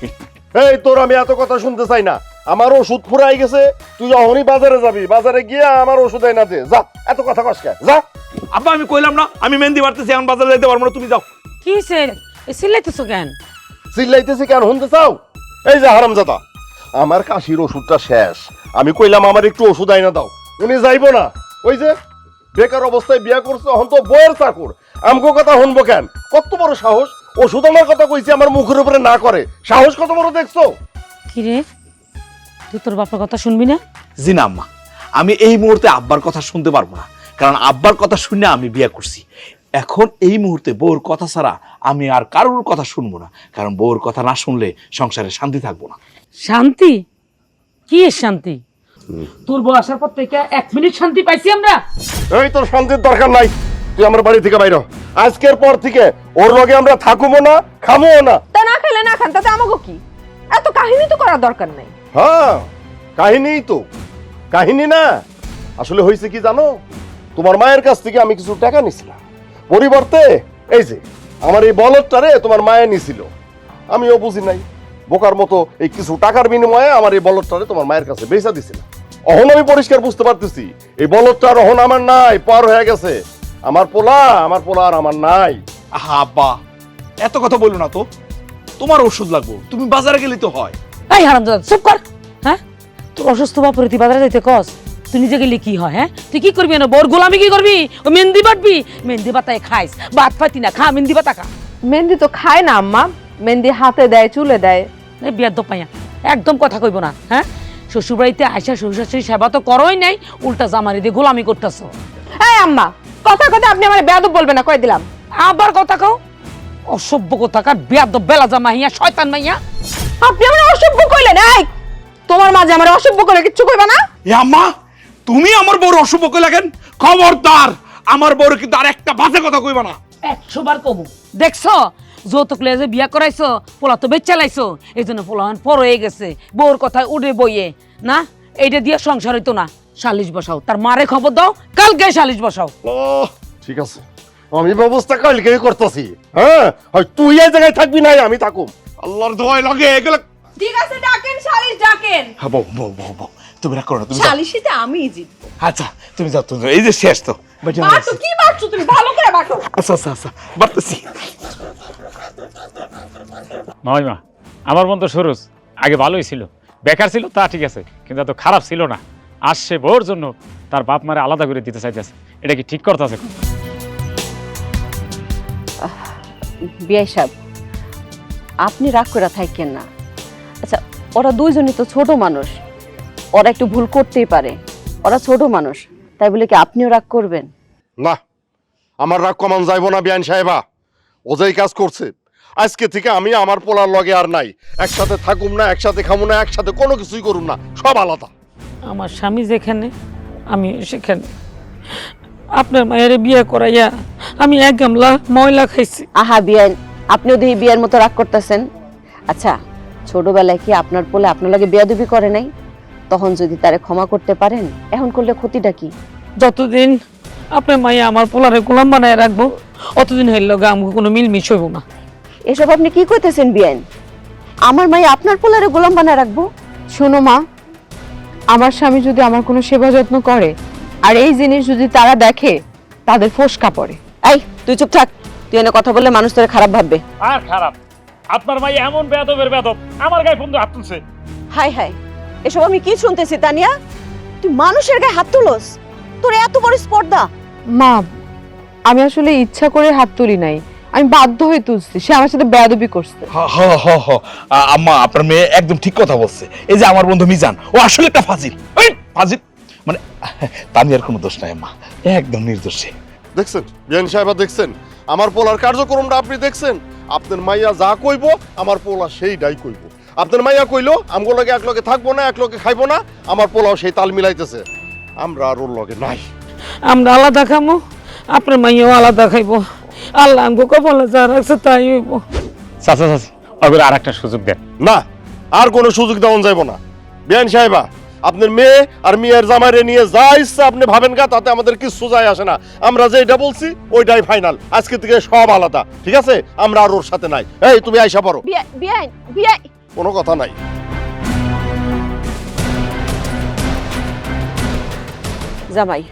এই তোর আমি এত কথা শুনতে চাই না, আমার ওষুধ ফুরাই গেছে, তুই যখনই বাজারে যাবি বাজারে গিয়ে আমার ওষুধ এনে দে, যা এত কথা কস কে, যা। আব্বা আমি কইলাম না আমি মেহেন্দি বাড়তেছি, এখন বাজারে যেতে পারবো না, তুমি যাও। কি সিলাইতেছো কেন? চিল্লাইতেছি কেন শুনতে চাও? এই যে হারামজাদা, আমার কাশির ওষুধটা শেষ, আমি কইলাম আমার একটু ওষুধ আইনা দাও, উনি যাইবো না। ওই যে বেকার অবস্থায় বিয়া করছে, এখন তো বইয়ের চাকর, আমগো কথা শুনবো কেন? কত বড় সাহস, ওষুধ আনার কথা কইছি আমার মুখের উপরে না করে, সাহস কত বড় দেখছো? কি রে, তুই তোর বাপের কথা শুনবি না? জি না আম্মা, আমি এই মুহূর্তে আব্বার কথা শুনতে পারবো না, কারণ আব্বার কথা শুনে আমি বিয়ে করছি। এখন এই মুহূর্তে বউর কথা ছাড়া আমি আর কারোর কথা শুনবো না, কারণ বউর কথা না শুনলে সংসারে শান্তি থাকবো না। শান্তি? কি এর শান্তি? তোর বউ আসার পর থেকে 1 মিনিট শান্তি পাইছি আমরা? এই তোর শান্তির দরকার নাই, তুই আমার বাড়ি থেকে বাইর হ। আজকের পর থেকে ওর লগে আমরা থাকুবো না, খামোও না। তা না খেলে না খান, তাতে আমাকে কি? এত কাহিনী তো করার দরকার নাই। হ্যাঁ কাহিনীই তো, কাহিনী না। আসলে হয়েছে কি জানো, তোমার মায়ের কাছ থেকে আমি কিছু টাকা নিছিলাম, পরিবর্তে এই যে আমার এই বলদটারে তোমার মায়ে নিছিল, আমিও বুঝি নাই, বোকার মতো এই কিছু টাকার বিনিময়ে আমার এই বলদটারে তোমার মায়ের কাছে বেচা দিছিলাম। অহন আমি পরিষ্কার বুঝতে পারতেছি এই বলদটার অহন আমার নাই, পার হয়ে গেছে। আমার পোলা আর আমার নাই। আহা আব্বা এত কথা বললো না তো, তোমার ওষুধ লাগবো, তুমি বাজারে গেলে তো হয়। এই হারামজাদা চুপ কর। হ্যাঁ, তোর অসুস্থ বাপরে তুই বাজারে যাইতে কস? তুই নিজে গেলে কি হয়? হ্যাঁ, তুই কি করবি না? বউর গোলামি কি করবি? ও মেহেন্দি বাটবি? মেহেন্দি বাতায় খাইস, ভাত পাতি না খা, মেহেন্দি বাতা খা। মেহেন্দি তো খায় না আম্মা, মেহেন্দি হাতে দেয়, চুলে দেয়। এই বিয়ার দোপাইয়া একদম কথা কইব না। হ্যাঁ, শ্বশুর বাড়িতে আইসা শ্বশুর শাশুড়ি সেবা তো করোই নাই, উল্টা জামারি দিয়ে গোলামি করতেছো। এই আম্মা, কথা কথা আপনি আমার বেয়াদব বলবেন না, কই দিলাম। আবার কথা কও? অসভ্য কোথাকার বিয়াদব বেলাজা মাইয়া, শয়তান মাইয়া। আপনি আমার অসভ্য কইলেন? এই তোমার মাঝে আমার অসভ্য করে কিচ্ছু কইবা না। এ আম্মা, তুমি আমার বউর অশুভ কই লাগেন? খবরদার, আমার বউর কিন্তু আর একটা বাজে কথা কইবা না। 100 বার কমু। দেখছো যৌতুক লেগে যে বিয়া করাইছো, পোলা তো বেচ চালাইছো, এই জন্য পোলাহান পর হয়ে গেছে, বউর কথায় উড়ে বইয়ে না, এইটা দিয়ে সংসার হইতো না। সালিশ বসাও, তার মারে খবর দাও, কালকে সালিশ বসাও। ঠিক আছে, আমি ব্যবস্থা কালকেই করতেছি। হ্যাঁ, হয় তুই এই জায়গায় থাকবি না, আমি থাকুম। আল্লাহর দোহাই লাগে এগুলো। ঠিক আছে, ডাকেন সালিশ ডাকেন। হ্যাঁ বউ বউ বউ বউ, তুমি রাগ করো না, তুমি যাও। সালিশিতে আমিই জিতবো। আচ্ছা তুমি যাও, তুমি যাও। এই যে শেষ তো বেটা বাটো, কি বাটছো তুমি? ভালো করে বাটো। আচ্ছা আচ্ছা আচ্ছা বাড়তেছি। মামিমা, আমার মন তো সরোজ আগে ভালোই ছিল, বেকার ছিল তা ঠিক আছে, কিন্তু এত খারাপ ছিল না। আসছে বউর জন্য তার বাপ মারে আলাদা করে দিতে চাইতেছে, এটা কি ঠিক করতেছে? বিয়াই সাহেব, আপনি রাগ করে থাকেন না। আচ্ছা, ওরা দুইজনই তো ছোট মানুষ, ওরা একটু ভুল করতেই পারে, ওরা ছোট মানুষ, তাই বলে কি আপনিও রাগ করবেন? না, আমার রাগ কমান যাইব না বিয়ান সাহেবা, ও যেই কাজ করছে, আজকে থেকে আমি আমার পোলার লগে আর নাই, একসাথে থাকুম না, একসাথে খামু না, একসাথে কোনো কিছুই করুম না, সব আলাদা। আমার স্বামী যেখানে আমি সেখানে। আপনার মায়ের বিয়ে করাইয়া আমি এক গামলা ময়লা খাইছি। আহা বিয়ান, আপনিও দেখি বিয়ের মতো রাগ করতেছেন। আচ্ছা, ছোটবেলায় কি আপনার পোলে আপনার লগে বেয়াদবি করে নাই? তখন যদি তারে ক্ষমা করতে পারেন, এখন করলে ক্ষতিটা কি? যতদিন আপনার মাইয়া আমার পোলারে গোলাম বানায় রাখবো, অতদিন হইল আমাকে কোনো মিলমিশ হইব না। এসব আপনি কি কইতেছেন বিয়ান? আমার মাই আপনার পোলারে গোলাম বানায় রাখবো? শোনো মা, আমার স্বামী যদি আমার কোনো সেবা যত্ন করে আর এই জিনিস যদি তারা দেখে, তাদের ফোসকা পড়ে। এই তুই চুপ থাক, তুই এনে কথা বললে মানুষ তোরে খারাপ ভাববে। আর খারাপ, আপনার মাই এমন বেয়াদবের বেয়াদব, আমার গায়ে বন্ধু হাত তুলছে। হাই হাই, এসব আমি কি শুনতেছি তানিয়া? তুই মানুষের গায়ে হাত তুলস? তোর এত বড় স্পর্ধা? মা, আমি আসলে ইচ্ছা করে হাত তুলি নাই, আমি বাধ্য হয়ে তুলছি। সে আমার সাথে বেয়াদবি করছে। আম্মা আপনার মেয়ে একদম ঠিক কথা বলছে। এই যে আমার বন্ধু মিজান, ও আসলে একটা ফাজিল। ফাজিল মানে তানিয়ার কোনো দোষ নাই আম্মা, একদম নির্দোষ। দেখছেন বিয়ান সাহেবা, দেখছেন আমার পোলার কার্যক্রমটা আপনি দেখছেন? আপনার মাইয়া যা কইব আমার পোলা সেইটাই কইব। আপনার মাইয়া কইলো আমগো লগে এক লগে থাকবো না, এক লগে খাইবো না, আমার পোলাও সেই তাল মিলাইতেছে। আমরা আর ওর লগে নাই। আমরা আলাদা খামো, আপনার মাইয়াও আলাদা খাইবো। আল্লাহ আমাকে কপালে যা রাখছে তাই হইব। চাচা চাচি ওগুলো আর একটা সুযোগ দেন। না, আর কোনো সুযোগ দেওয়া যাইব না। বিয়ান সাহেবা, আপনার মেয়ে আর মেয়ের জামাইরে নিয়ে যা ইচ্ছা আপনি ভাবেন গা, তাতে আমাদের কিছু যায় আসে না। আমরা যেটা বলছি ওইটাই ফাইনাল। আজকে থেকে সব আলাদা, ঠিক আছে? আমরা আর ওর সাথে নাই। এই তুমি আইসা পড়ো, বিয়াই কোনো কথা নাই। জামাই,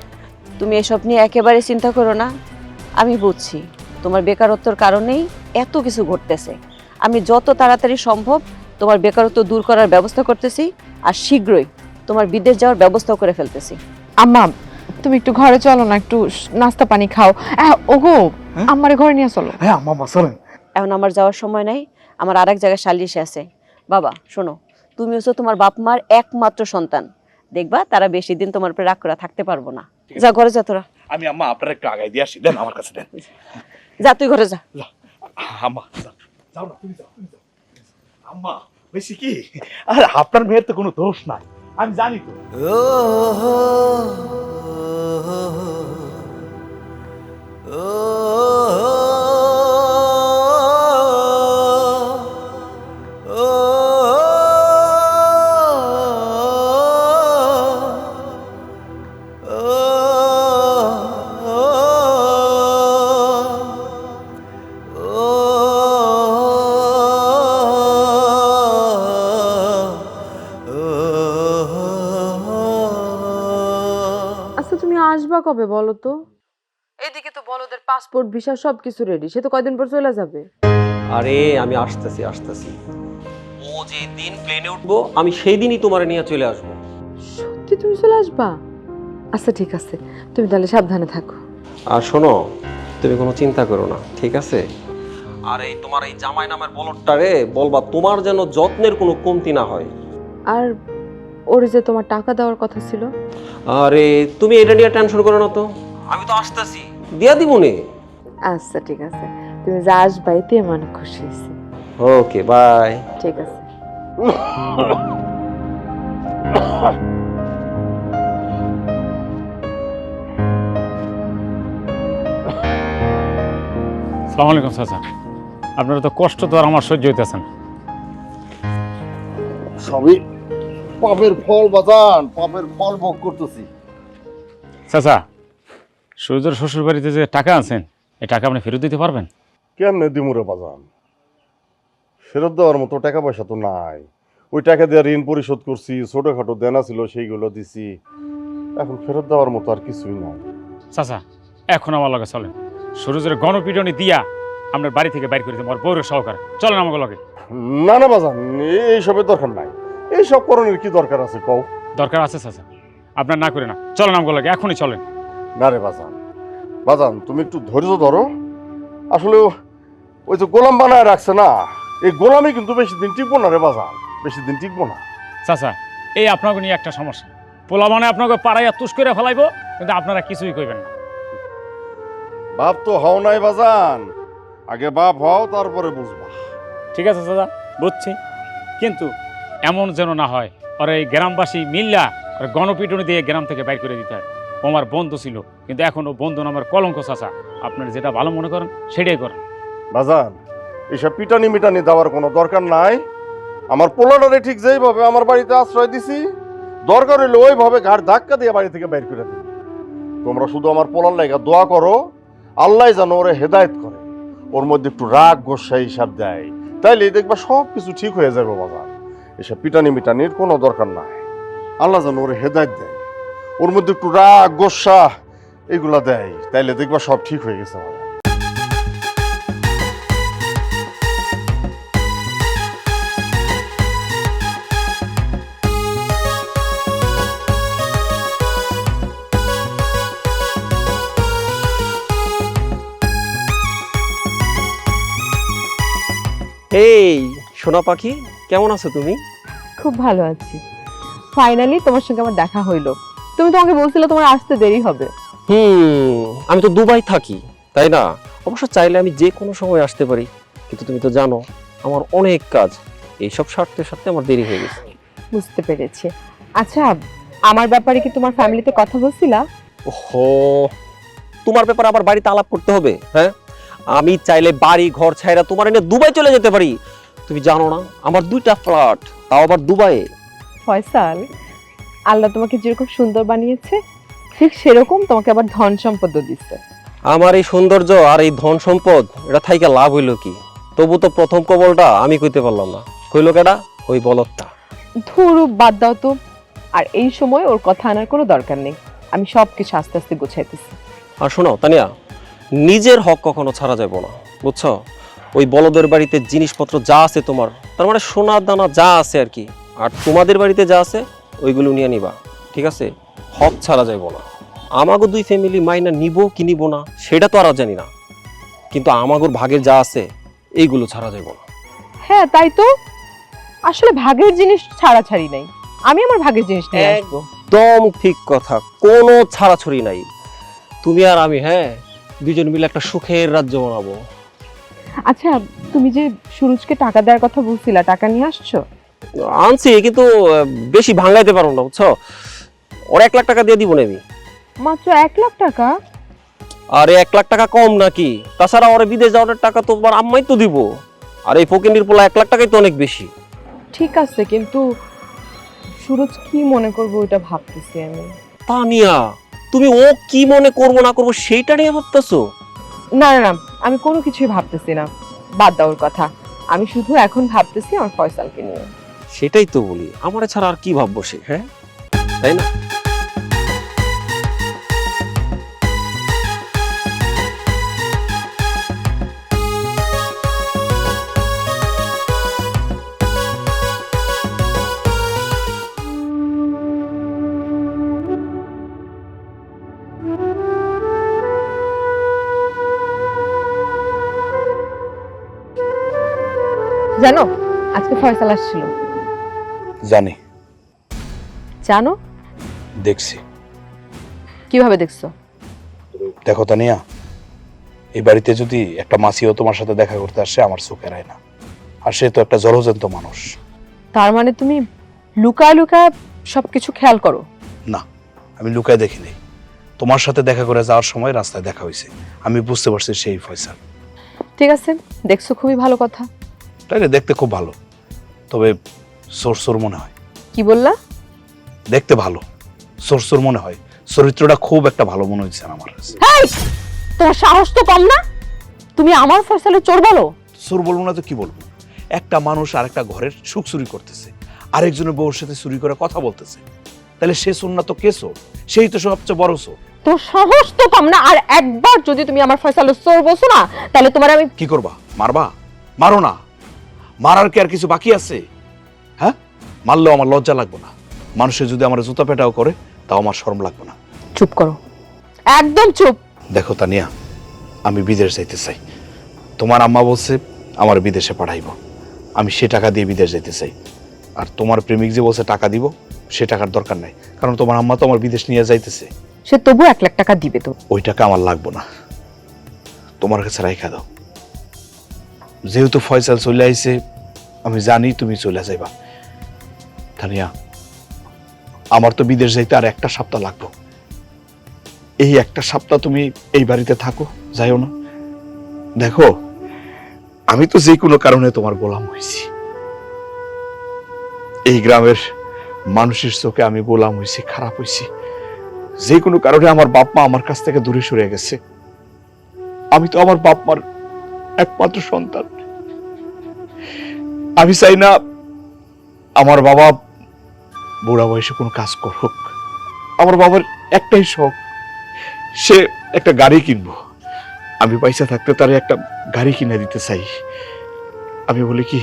তুমি এসব নিয়ে একেবারে চিন্তা করো না। আমি বুঝছি তোমার বেকারত্বের কারণেই এত কিছু ঘটতেছে। আমি যত তাড়াতাড়ি সম্ভব তোমার বেকারত্ব দূর করার ব্যবস্থা করতেছি, আর শীঘ্রই তোমার বিদেশ যাওয়ার ব্যবস্থাও করে ফেলতেছি। আম্মা তুমি একটু ঘরে চলো না, একটু নাস্তা পানি খাও। ওগো আমারে ঘরে নিয়ে চলো। হ্যাঁ আম্মা চলেন। এখন আমার যাওয়ার সময় নাই, আমার আরেক জায়গায় সালিশে আছে। বাবা শোনো, তুমি হচ্ছে তোমার বাপ মার একমাত্র সন্তান, দেখবা তারা বেশি দিন তোমার উপরে রাগ করে থাকতে পারবো না। যা ঘরে যা তোরা। আমি আম্মা আপনার একটু আগাই দিয়ে আসি, দেন আমার কাছে দেন। যা তুই ঘরে যা। আম্মা যাও না, তুমি যাও। আম্মা বেশি কি, আরে আপনার মেয়ের তো কোনো দোষ নাই, আমি জানি তো। আচ্ছা তুমি আসবা কবে বলো তো? এদিকে তো বলদের পাসপোর্ট ভিসা সবকিছু রেডি, সে তো কয়দিন পর চলে যাবে। আরে আমি আসতেছি। ও যে দিন প্লেনে উঠবো আমি সেই দিনই তোমার নিয়ে চলে আসবো। সত্যি তুমি চলে আসবা? আচ্ছা ঠিক আছে, তুমি তাহলে সাবধানে থাকো। আর শোনো, তুমি কোনো চিন্তা করো না, ঠিক আছে? আর এই তোমার এই জামাই নামের বলদটারে বলবা তোমার যেন যত্নের কোনো কমতি না হয়। আর ওর যে তোমার টাকা দেওয়ার কথা ছিল। আরে তুমি এটা নিয়ে টেনশন করো না তো, আমি তো আসতেছি, দিয়া দিব নে। আচ্ছা ঠিক আছে, তুমি যা আসবা এতে মানে খুশি হয়েছি। Okay bye. ঠিক আছে। আসসালামু আলাইকুম চাচা। আপনারা তো কষ্ট তো আর আমার সহ্য হইতেছে না। সবই পাপের ফল বাজান, পাপের ফল ভোগ করতেছি। চাচা, সূর্যের শ্বশুর বাড়িতে যে টাকা আছেন, এই টাকা আপনি ফেরত দিতে পারবেন? কেমনে দিমুরে বাজান? ফেরত দেওয়ার মতো টাকা পয়সা তো নাই। ওই টাকা দিয়ে ঋণ পরিশোধ করছি, ছোটখাটো দেনা ছিল সেইগুলো দিছি। এখন ফেরত দেওয়ার মতো আর কিছুই নাই। চাচা এখন আমার লগে চলেন, সূর্যের গণপিটনি দিয়া আপনার বাড়ি থেকে বাইর করে দিতে আমার বউরের সহকারে চলেন আমাকে লগে। না না বাজান, এইসবের দরকার নাই। এইসব করণের কি দরকার আছে কও? দরকার আছে চাচা, আপনার না করে না, চলেন আমাকে লগে, এখনই চলেন। না রে বাজান, বাজান তুমি একটু ধৈর্য ধরো। আসলে ওই যে গোলাম বানায় রাখছে না, এই গোলামি কিন্তু বেশি দিন টিকবো না রে বাজান, বেশি দিন টিকবো না। চাচা এই আপনাকে নিয়ে একটা সমস্যা, পোলা মানে আপনাকে পাড়াইয়া তুষ করে ফেলাইবো, কিন্তু আপনারা কিছুই কইবেন না। বাপ তো হও নাই বাজান, আগে বাপ হও তারপরে বুঝবা। ঠিক আছে চাচা, বুঝছি, কিন্তু এমন যেন না হয় আর এই গ্রামবাসী মিল্লা আর গণপিটুনি দিয়ে গ্রাম থেকে বাইর করে দিতে হয়। ও আমার বন্ধু ছিল, কিন্তু এখন ও বন্ধু নামের কলঙ্ক। চাচা আপনারা যেটা ভালো মনে করেন সেটাই করেন। বাজান এসব পিটানি মিটানি দেওয়ার কোনো দরকার নাই। আমার পোলাটারে ঠিক যেইভাবে আমার বাড়িতে আশ্রয় দিছি, দরকার হইলে ওইভাবে ঘাট ধাক্কা দিয়ে বাড়ি থেকে বাইর করে দিই। তোমরা শুধু আমার পোলার লাইগা দোয়া করো, আল্লাহ যেন ওরে হেদায়েত করে, ওর মধ্যে একটু রাগ গোসা হিসাব দেয়, তাইলে দেখবা সব কিছু ঠিক হয়ে যাবে বাজান। এসব পিটানি মিটানির কোনো দরকার নাই। আল্লাহ যেন ওরে হেদায়েত দেয়, ওর মধ্যে একটু রাগ গোসা এগুলা দেয়, তাইলে দেখবা সব ঠিক হয়ে গেছে বাজান। এই সোনা পাখি, কেমন আছো তুমি? খুব ভালো আছি। ফাইনালি তোমার সঙ্গে আমার দেখা হইলো। তুমি তো আমাকে বলছিলে তোমার আসতে দেরি হবে। আমি তো দুবাই থাকি, তাই না? অবশ্য চাইলে আমি যে কোনো সময় আসতে পারি, কিন্তু তুমি তো জানো আমার অনেক কাজ, এইসব সারতে সারতে আমার দেরি হয়ে গেছে। বুঝতে পেরেছি। আচ্ছা আমার ব্যাপারে কি তোমার ফ্যামিলিতে কথা বলছিলা? ওহো, তোমার ব্যাপারে আবার বাড়িতে আলাপ করতে হবে? হ্যাঁ, আমি চাইলে বাড়ি ঘর ছাইরা তোমার এনে দুবাই চলে যেতে পারি। তুমি জানো না আমার 2টা ফ্ল্যাট, তাও আবার দুবাইয়ে। ফয়সাল, আল্লাহ তোমাকে যেরকম সুন্দর বানিয়েছে ঠিক সেরকম তোমাকে আবার ধন সম্পদও দিচ্ছে। আমার এই সৌন্দর্য আর এই ধন সম্পদ এটা থাইকা লাভ হইল কি? তবু তো প্রথম কবলটা আমি কইতে পারলাম না। কইলো কেডা? ওই বলদটা। ধুরু, বাদ দাও তো। আর এই সময় ওর কথা আনার কোনো দরকার নেই, আমি সবকিছু আস্তে আস্তে গোছাইতেছি। আর শোনো তানিয়া, নিজের হক কখনো ছাড়া যাবে না, বুঝছো? ওই বলদের বাড়িতে জিনিসপত্র যা আছে তোমার, তার মানে সোনা দানা যা আছে আর কি, আর তোমাদের বাড়িতে যা আছে ওইগুলো নিয়ে নিবা, ঠিক আছে? হক ছাড়া যাবে না। আমাগো 2 ফ্যামিলি মাইনা নিব কি নিব না সেটা তো আর জানি না, কিন্তু আমাগোর ভাগের যা আছে এইগুলো ছাড়া যাবে না। হ্যাঁ তাই তো, আসলে ভাগের জিনিস ছাড়াছাড়ি নাই, আমি আমার ভাগের জিনিস নিয়ে আসবো। একদম ঠিক কথা, কোনো ছাড়াছড়ি নাই। তুমি আর আমি, হ্যাঁ, দুজন মিলে একটা সুখের রাজ্য বানাবো। আচ্ছা, তুমি যে সুরজকে টাকা দেওয়ার কথা বলছিলা, টাকা নিয়ে আসছো? আনছি, কিন্তু বেশি ভাঙাইতে পারবো না, বুঝছো? ওর 1 লাখ টাকা দিয়ে দিব না আমি। মাত্র 1 লাখ টাকা? আরে 1 লাখ টাকা কম নাকি? তাছাড়া ওরে বিদেশ যাওয়ার টাকা তো তোমার আম্মাই তো দিব, আর এই ফকিন্দির পোলা 1 লাখ টাকাই তো অনেক বেশি। ঠিক আছে, কিন্তু সুরজ কি মনে করবো ওটা ভাবতেছি আমি। তানিয়া, তুমি ও কি মনে করবো না করবো সেইটা নিয়ে ভাবতেছো? না না না, আমি কোনো কিছুই ভাবতেছি না, বাদ দাও ওর কথা। আমি শুধু এখন ভাবতেছি আমার ফয়সালকে নিয়ে। সেটাই তো বলি, আমার ছাড়া আর কি ভাববো সে, হ্যাঁ, তাই না? জানো, আজকে ফয়সাল আসছিল। জানি, জানো? দেখছি। কিভাবে দেখছো? দেখো তানিয়া, এই বাড়িতে যদি একটা মাসিও তোমার সাথে দেখা করতে আসে আমার চোখের আয় না, আর সে তো একটা জলজন্ত মানুষ। তার মানে তুমি লুকায় লুকায় সবকিছু খেয়াল করো? না, আমি লুকায় দেখিনি। তোমার সাথে দেখা করে যাওয়ার সময় রাস্তায় দেখা হয়েছে, আমি বুঝতে পারছি সেই ফয়সাল। ঠিক আছে, দেখছো, খুবই ভালো কথা। তাই না? দেখতে খুব ভালো, তবে সোর মনে হয়। কি বললা? দেখতে ভালো, সোর মনে হয়। চরিত্রটা খুব একটা ভালো মনে হয়েছে আমার কাছে। হেই, তোমার সাহস তো কম না, তুমি আমার ফয়সালের চোর বলো? চোর বলবো না তো কি বলবো? একটা মানুষ আর একটা ঘরের সুখ চুরি করতেছে, আরেকজনের বউর সাথে চুরি করে কথা বলতেছে, তাহলে সে চোর না তো কে চোর? সেই তো সবচেয়ে বড় চোর। তোর সাহস তো কম না, আর একবার যদি তুমি আমার ফয়সালের চোর বলছো না, তাহলে তোমার আমি কি করবা? মারবা? মারো না, মারার কি আর কিছু বাকি আছে? হ্যাঁ, মারলেও আমার লজ্জা লাগবে না। মানুষের যদি আমার জুতা পেটাও করে তাও আমার শরম লাগবে না। চুপ করো, একদম চুপ। দেখো তানিয়া, আমি বিদেশ যাইতে চাই। তোমার আম্মা বলছে আমার বিদেশে পাঠাইবো, আমি সে টাকা দিয়ে বিদেশ যাইতে চাই। আর তোমার প্রেমিক যে বলছে টাকা দিব, সে টাকার দরকার নাই, কারণ তোমার আম্মা তো আমার বিদেশ নিয়ে যাইতেছে। সে তবু 1 লাখ টাকা দিবে তো? ওই টাকা আমার লাগবো না, তোমার কাছে রাইখা দাও। যেহেতু ফয়সাল চলে আইছে, আমি জানি তুমি চলে যাইবা। তানিয়া, আমার তো বিদেশ যাইতে আর 1টা সপ্তাহ লাগবে। এই 1টা সপ্তাহ তুমি এই বাড়িতে থাকো, যাইও না। দেখো, আমি তো যে কোনো কারণে তোমার গোলাম হয়েছি। এই গ্রামের মানুষের চোখে আমি গোলাম হয়েছি, খারাপ হয়েছি। যে কোনো কারণে আমার বাপ মা আমার কাছ থেকে দূরে সরে গেছে। আমি তো আমার বাপ মার একমাত্র সন্তান। আমি চাই না আমার বাবা বুড়া বয়সে কোনো কাজ করুক। আমার বাবার একটাই শখ, সে একটা গাড়ি কিনবো। আমি পয়সা থাকতে তার একটা গাড়ি কিনে দিতে চাই। আমি বলি কি,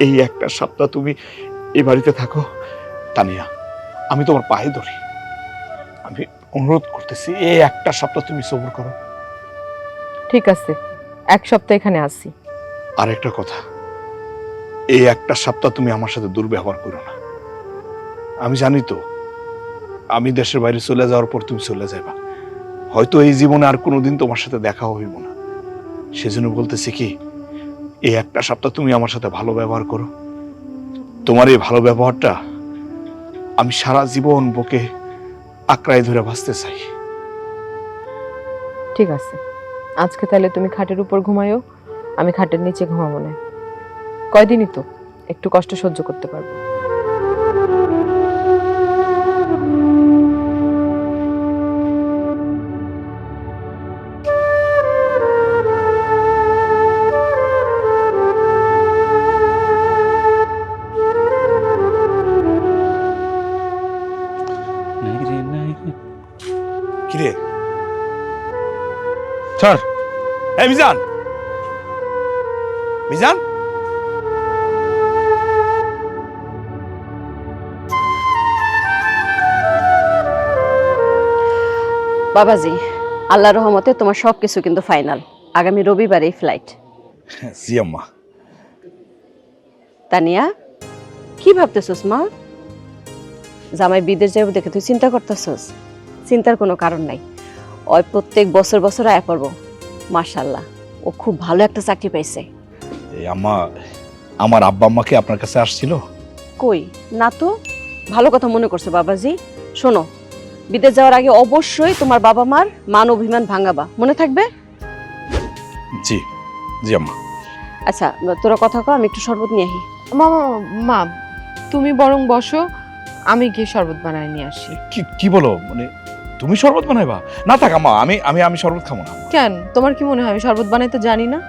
এই 1টা সপ্তাহ তুমি এই বাড়িতে থাকো। তানিয়া, আমি তোমার পায়ে ধরি, আমি অনুরোধ করতেছি, এই 1টা সপ্তাহ তুমি সবর করো। ঠিক আছে, 1 সপ্তাহ এখানে আসি। আর একটা কথা, এই 1টা সপ্তাহ তুমি আমার সাথে দুর্ব্যবহার করো না। আমি জানি তো, আমি দেশের বাইরে চলে যাওয়ার পর তুমি চলে যাবা, হয়তো এই জীবনে আর কোনোদিন তোমার সাথে দেখা হইব না। সেজন্য বলতেছি কি, এই 1টা সপ্তাহ তুমি আমার সাথে ভালো ব্যবহার করো। তোমার এই ভালো ব্যবহারটা আমি সারা জীবন বুকে আঁকড়ায় ধরে বাঁচতে চাই। ঠিক আছে, আজকে তাহলে তুমি খাটের উপর ঘুমায়ো, আমি খাটের নিচে ঘুমাবো না। কয়দিনই তো, একটু কষ্ট সহ্য করতে পারবো। কিরে স্যার, এই মিজান, মিজান, বাবাজি, আল্লাহর রহমতে তোমার সব কিছু কিন্তু ফাইনাল। আগামী রবিবারেই ফ্লাইট। জি আম্মা। তানিয়া, কি ভাবতেছস মা? জামাই বিদেশ যাবো দেখে তুই চিন্তা করতেছস? চিন্তার কোনো কারণ নাই। ওই প্রত্যেক বছর বছর আয়া পড়বো। মাশাআল্লাহ, ও খুব ভালো একটা চাকরি পাইছে। এই আম্মা, আমার আব্বা আম্মাকে আপনার কাছে আসছিল? কই না তো। ভালো কথা মনে করছো বাবাজি। শোনো, বিদেশ যাওয়ার আগে অবশ্যই তোমার বাবা মার মান অভিমান ভাঙাবা, মনে থাকবে? জি জি আম্মা। আচ্ছা তোরা কথা কও, আমি একটু শরবত নিয়ে আসি। মা মা মা, তুমি বরং বসো, আমি গিয়ে শরবত বানায় নিয়ে আসি। কি বলো, মানে তুমি শরবত বানাইবা? না থাক আম্মা, আমি আমি আমি শরবত খাবো না। কেন, তোমার কি মনে হয় আমি শরবত বানাইতে জানি না?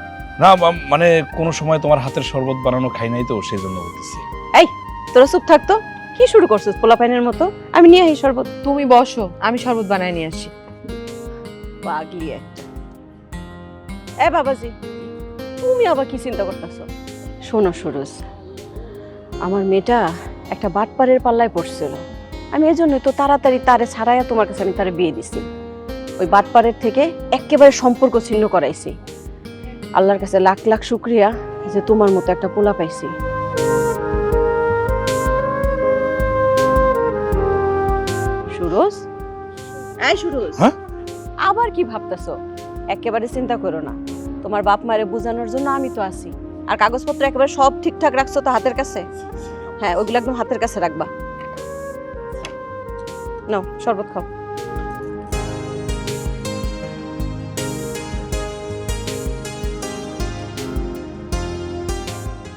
না মানে কোনো সময় তোমার হাতের শরবত বানানো খাই নাই তো, সেই জন্য বলতেছি। এই তোরা চুপ থাকতো, কি শুরু করছিস পোলাপাইনের মতো? আমি নিয়ে আসি শরবত। তুমি বসো, আমি শরবত বানায় নিয়ে আসি। পাগলি একটা। এ বাবাজি, তুমি আবার কি চিন্তা করতেছো? শোনো সুরজ, আমার মেয়েটা একটা বাটপারের পাল্লায় পড়ছিল। আমি এই জন্যই তো তাড়াতাড়ি তারে ছাড়াইয়া তোমার কাছে আমি তারে বিয়ে দিছি। ওই বাটপারের থেকে একেবারে সম্পর্ক ছিন্ন করাইছি। আল্লাহর কাছে লাখ লাখ শুকরিয়া যে তোমার মতো একটা পোলা পাইছি। সুরজ, এই সুরজ, হ্যাঁ? আবার কি ভাবতেছো? একেবারে চিন্তা করো না, তোমার বাপ মারে বোঝানোর জন্য আমি তো আছি। আর কাগজপত্র একেবারে সব ঠিকঠাক রাখছো তো হাতের কাছে? হ্যাঁ, ওগুলো একদম হাতের কাছে রাখবা। নাও শরবত খাও।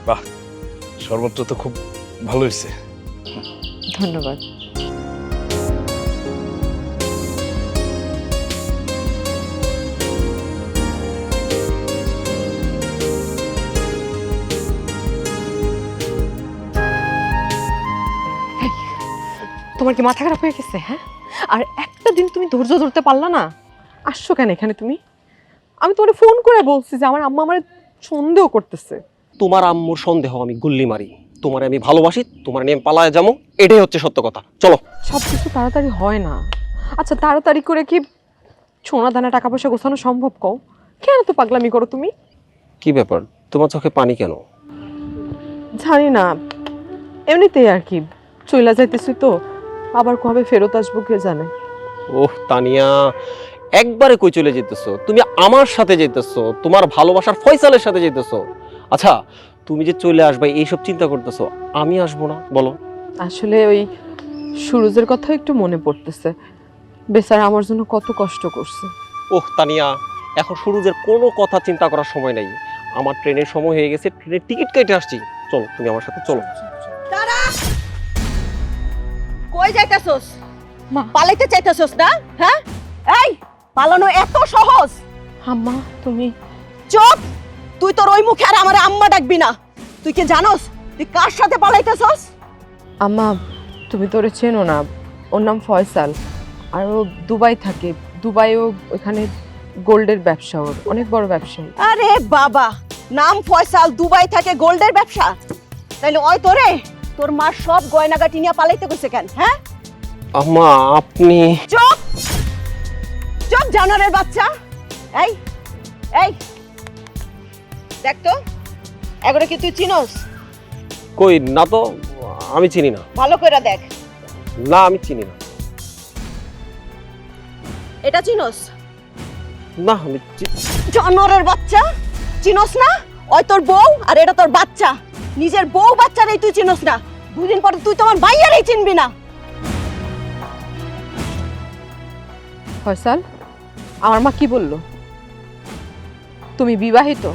বাহ, শরবতটা তো খুব ভালো হয়েছে। ধন্যবাদ। তোমার কি মাথা খারাপ হয়ে গেছে? হ্যাঁ, আর একটা দিন তুমি ধৈর্য ধরতে পারলা না? আসছো কেন এখানে তুমি? আমি তোমার ফোন করে বলছি যে আমার আম্মা আমার সন্দেহ করতেছে। তোমার আম্মুর সন্দেহ আমি গুল্লি মারি, তোমার আমি ভালোবাসি, তোমার নিয়ে পালায় যাবো, এটাই হচ্ছে সত্য কথা। চলো। সব কিছু তাড়াতাড়ি হয় না। আচ্ছা, তাড়াতাড়ি করে কি সোনা দানা টাকা পয়সা গোছানো সম্ভব? কও, কেন তো পাগলামি করো তুমি? কি ব্যাপার, তোমার চোখে পানি কেন? জানি না, এমনিতেই আর কি। চইলা যাইতেছি তো, আবার কবে ফেরত আসবো কে জানে। ওহ তানিয়া, একবারে কই চলে যেতেছো? তুমি আমার সাথে যেতেছো, তোমার ভালোবাসার ফয়সালের সাথে যেতেছো। আচ্ছা, তুমি যে চলে আসবে এইসব চিন্তা করতেছো, আমি আসবো না বলো? আসলে ওই সুরজের কথা একটু মনে পড়তেছে। বেচারা আমার জন্য কত কষ্ট করছে। ওহ তানিয়া, এখন সুরজের কোনো কথা চিন্তা করার সময় নাই। আমার ট্রেনের সময় হয়ে গেছে, ট্রেনের টিকিট কেটে আসছি। চলো, তুমি আমার সাথে চলো। দাঁড়া, কই যাইতাছস? মা। পালাইতে চাইতাছস না? হ্যাঁ, এই পালানো এত সহজ? আম্মা তুমি চুপ! তুই তোর ওই মুখে আর আমার আম্মা ডাকবি না। তুই কি জানোস তুই কার সাথে পালাইতেছস? আম্মা, তুমি তোরে চেনো না, ওর নাম ফয়সাল, আর ও দুবাই থাকে। দুবাইও ওখানে গোল্ডের ব্যবসা, ওর অনেক বড় ব্যবসায়ী। আরে বাবা, নাম ফয়সাল, দুবাই থাকে, গোল্ডের ব্যবসা? তাইলে ওই তোরে তোর মার সব গয়নাগাটি নিয়ে পালাইতে কইছে কেন? হ্যাঁ আম্মা আপনি। চুপ চুপ জানোয়ারের বাচ্চা! এই এই দেখ তো, এগুলো কি তুই চিনোস? কই না তো, আমি চিনি না। ভালো করে দেখ। না, আমি চিনি না। এটা চিনোস? না, আমি জানোয়ারের বাচ্চা, চিনোস না? ওই তোর বউ আর এটা তোর বাচ্চা। নিজের বউ বাচ্চারই তুই চিনোস না, দুদিন পরে তুই তোমার ভাইয়ারই চিনবি না। ফয়সাল, আমার মা কি বলল? তুমি বিবাহিত,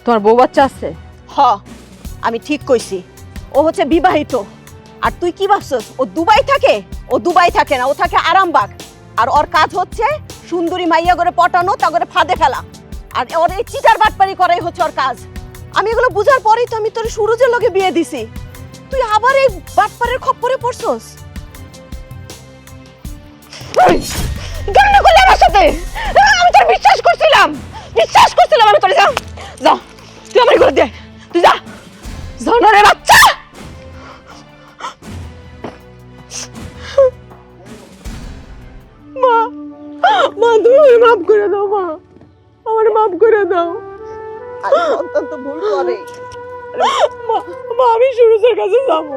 তোমার বউ বাচ্চা আছে? হ, আমি ঠিক কইছি, ও হচ্ছে বিবাহিত। আর তুই কি ভাবছস ও দুবাই থাকে? ও দুবাই থাকে না, ও থাকে আরামবাগ। আর ওর কাজ হচ্ছে সুন্দরী মাইয়া করে পটানো, তা করে ফাঁদে ফেলা। আর ওর এই চিটার বাটপারি করাই হচ্ছে ওর কাজ। আমি এগুলো বুঝার পরেই তো আমি তোর সুরজের লগে বিয়ে দিছি। তুই আবার এই বাটপারের খপ্পরে পড়ছস? কেন করলি আমার সাথে? আমি তোর বিশ্বাস করছিলাম, আমি তোর যা যা, তুই আমার ঘরে দে, তুই যা, জনরে বাচ্চা। মা, মা তুমি আমারে মাফ করে দাও, মা আমারে মাফ করে দাও। আর সন্তান তো ভুল করে। মা, মা আমি সুরজের কাছে যাবো,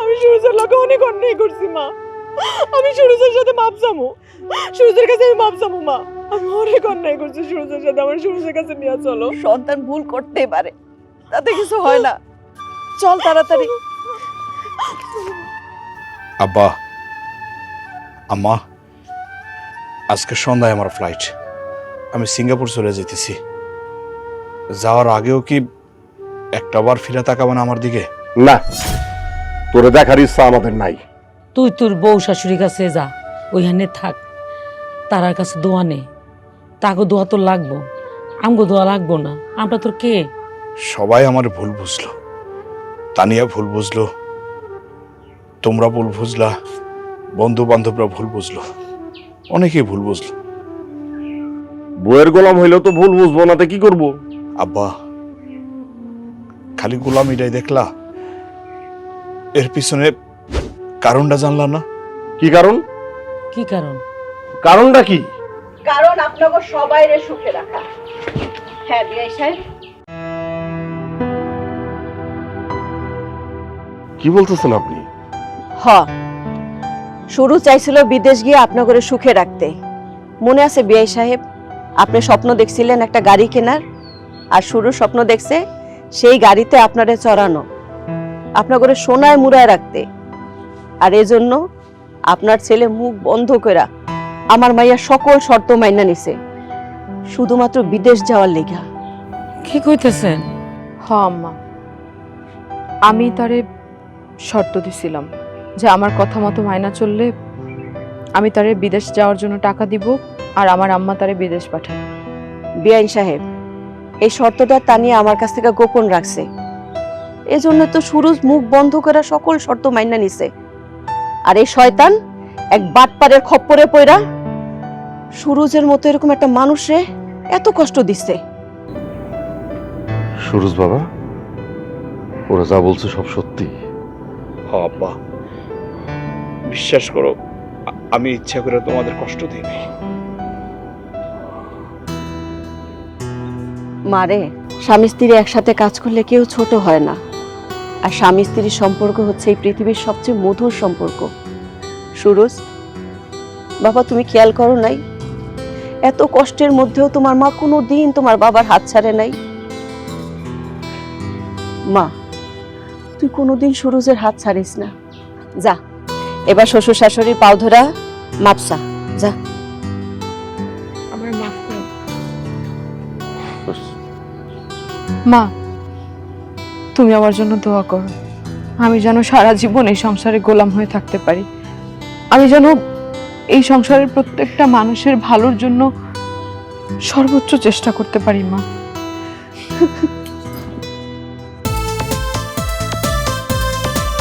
আমি সুরজের লোকে অনেক অন্যায় করছি মা, আমি সুরজের সাথে মাপ চামো, সুরজের কাছে আমি মাপ চামো মা, আমি অনেক অন্যায় করছি সুরজের সাথে, আমার সুরজের কাছে নিয়ে চলো। সন্তান ভুল করতেই পারে, তাতে কিছু হয় না। চল তাড়াতাড়ি। আব্বা, আম্মা, আজকে সন্ধ্যায় আমার ফ্লাইট, আমি সিঙ্গাপুর চলে যেতেছি। যাওয়ার আগেও কি একটাবার ফিরে তাকাবে না আমার দিকে? না, তোরে দেখার ইচ্ছা আমাদের নাই। তুই তোর বউ শাশুড়ির কাছে যা, ওইখানে থাক, তারার কাছে দোয়া নে। তাকে দোয়া তোর লাগবো, আমগো দোয়া লাগবো না। আমরা তোর কে? সবাই আমার ভুল বুঝলো, তানিয়া ভুল বুঝলো, তোমরা ভুল বুঝলা, বন্ধু বান্ধবরা ভুল বুঝলো, অনেকেই ভুল বুঝলো। বইয়ের গোলাম হইলেও তো ভুল বুঝবো না, তো কি করবো? আব্বা, খালি গোলামিটাই দেখলা, এর পিছনে কারণটা জানলা না? কি কারণ? কি কারণ? কারণটা কি? কারণ আপনাকে সবাইরে সুখে রাখা। হ্যাঁ বিআই সাহেব, কি বলতেছেন আপনি? হ, শুরু চাইছিল বিদেশ গিয়ে আপনাকে সুখে রাখতে। মনে আছে বিআই সাহেব, আপনি স্বপ্ন দেখছিলেন একটা গাড়ি কেনার, আর শুরু স্বপ্ন দেখছে সেই গাড়িতে আপনারে চড়ানো, আপনাকে সোনায় মুড়ায় রাখতে। আর এজন্য আপনার ছেলে মুখ বন্ধ কইরা আমার মাইয়া সকল শর্ত মাইনা নিছে, শুধুমাত্র বিদেশ যাওয়ার লেগা। কি কইতেছেন? হ আম্মা, আমি তারে শর্ত দিছিলাম যে আমার কথা মতো মাইনা চললে আমি তারে বিদেশ যাওয়ার জন্য টাকা দিব, আর আমার আম্মা তারে বিদেশ পাঠাবে। বিআইন সাহেব, এই শর্তটা তানিয়া আমার কাছ থেকে গোপন রাখছে, এজন্য তো সুরজ মুখ বন্ধ করে সকল শর্ত মাইনা নিছে। আর এই শয়তান এক বাটপারের খপ্পরে পইরা সুরজের মতো এরকম একটা মানুষে এত কষ্ট দিচ্ছে। সুরজ বাবা, ওরা যা বলছে সব সত্যি? হ্যাঁ আব্বা, বিশ্বাস করো, আমি ইচ্ছা করে তোমাদের কষ্ট দিই নাই। মারে, স্বামী স্ত্রী একসাথে কাজ করলে কেউ ছোট হয় না। আর স্বামী স্ত্রীর সম্পর্ক হচ্ছে এই পৃথিবীর সবচেয়ে মধুর সম্পর্ক। সুরজ বাবা, তুমি খেয়াল করো নাই, এত কষ্টের মধ্যেও তোমার মা কোনো দিন তোমার বাবার হাত ছাড়ে নাই। মা, তুই কোনোদিন সুরজের হাত ছাড়িস না। যা, এবার শ্বশুর শাশুড়ির পাও ধরা মাপসা, যা। আমার মাফ করো মা, তুমি আমার জন্য দোয়া করো, আমি যেন সারা জীবন এই সংসারে গোলাম হয়ে থাকতে পারি, আমি যেন এই সংসারের প্রত্যেকটা মানুষের ভালোর জন্য সর্বোচ্চ চেষ্টা করতে পারি মা।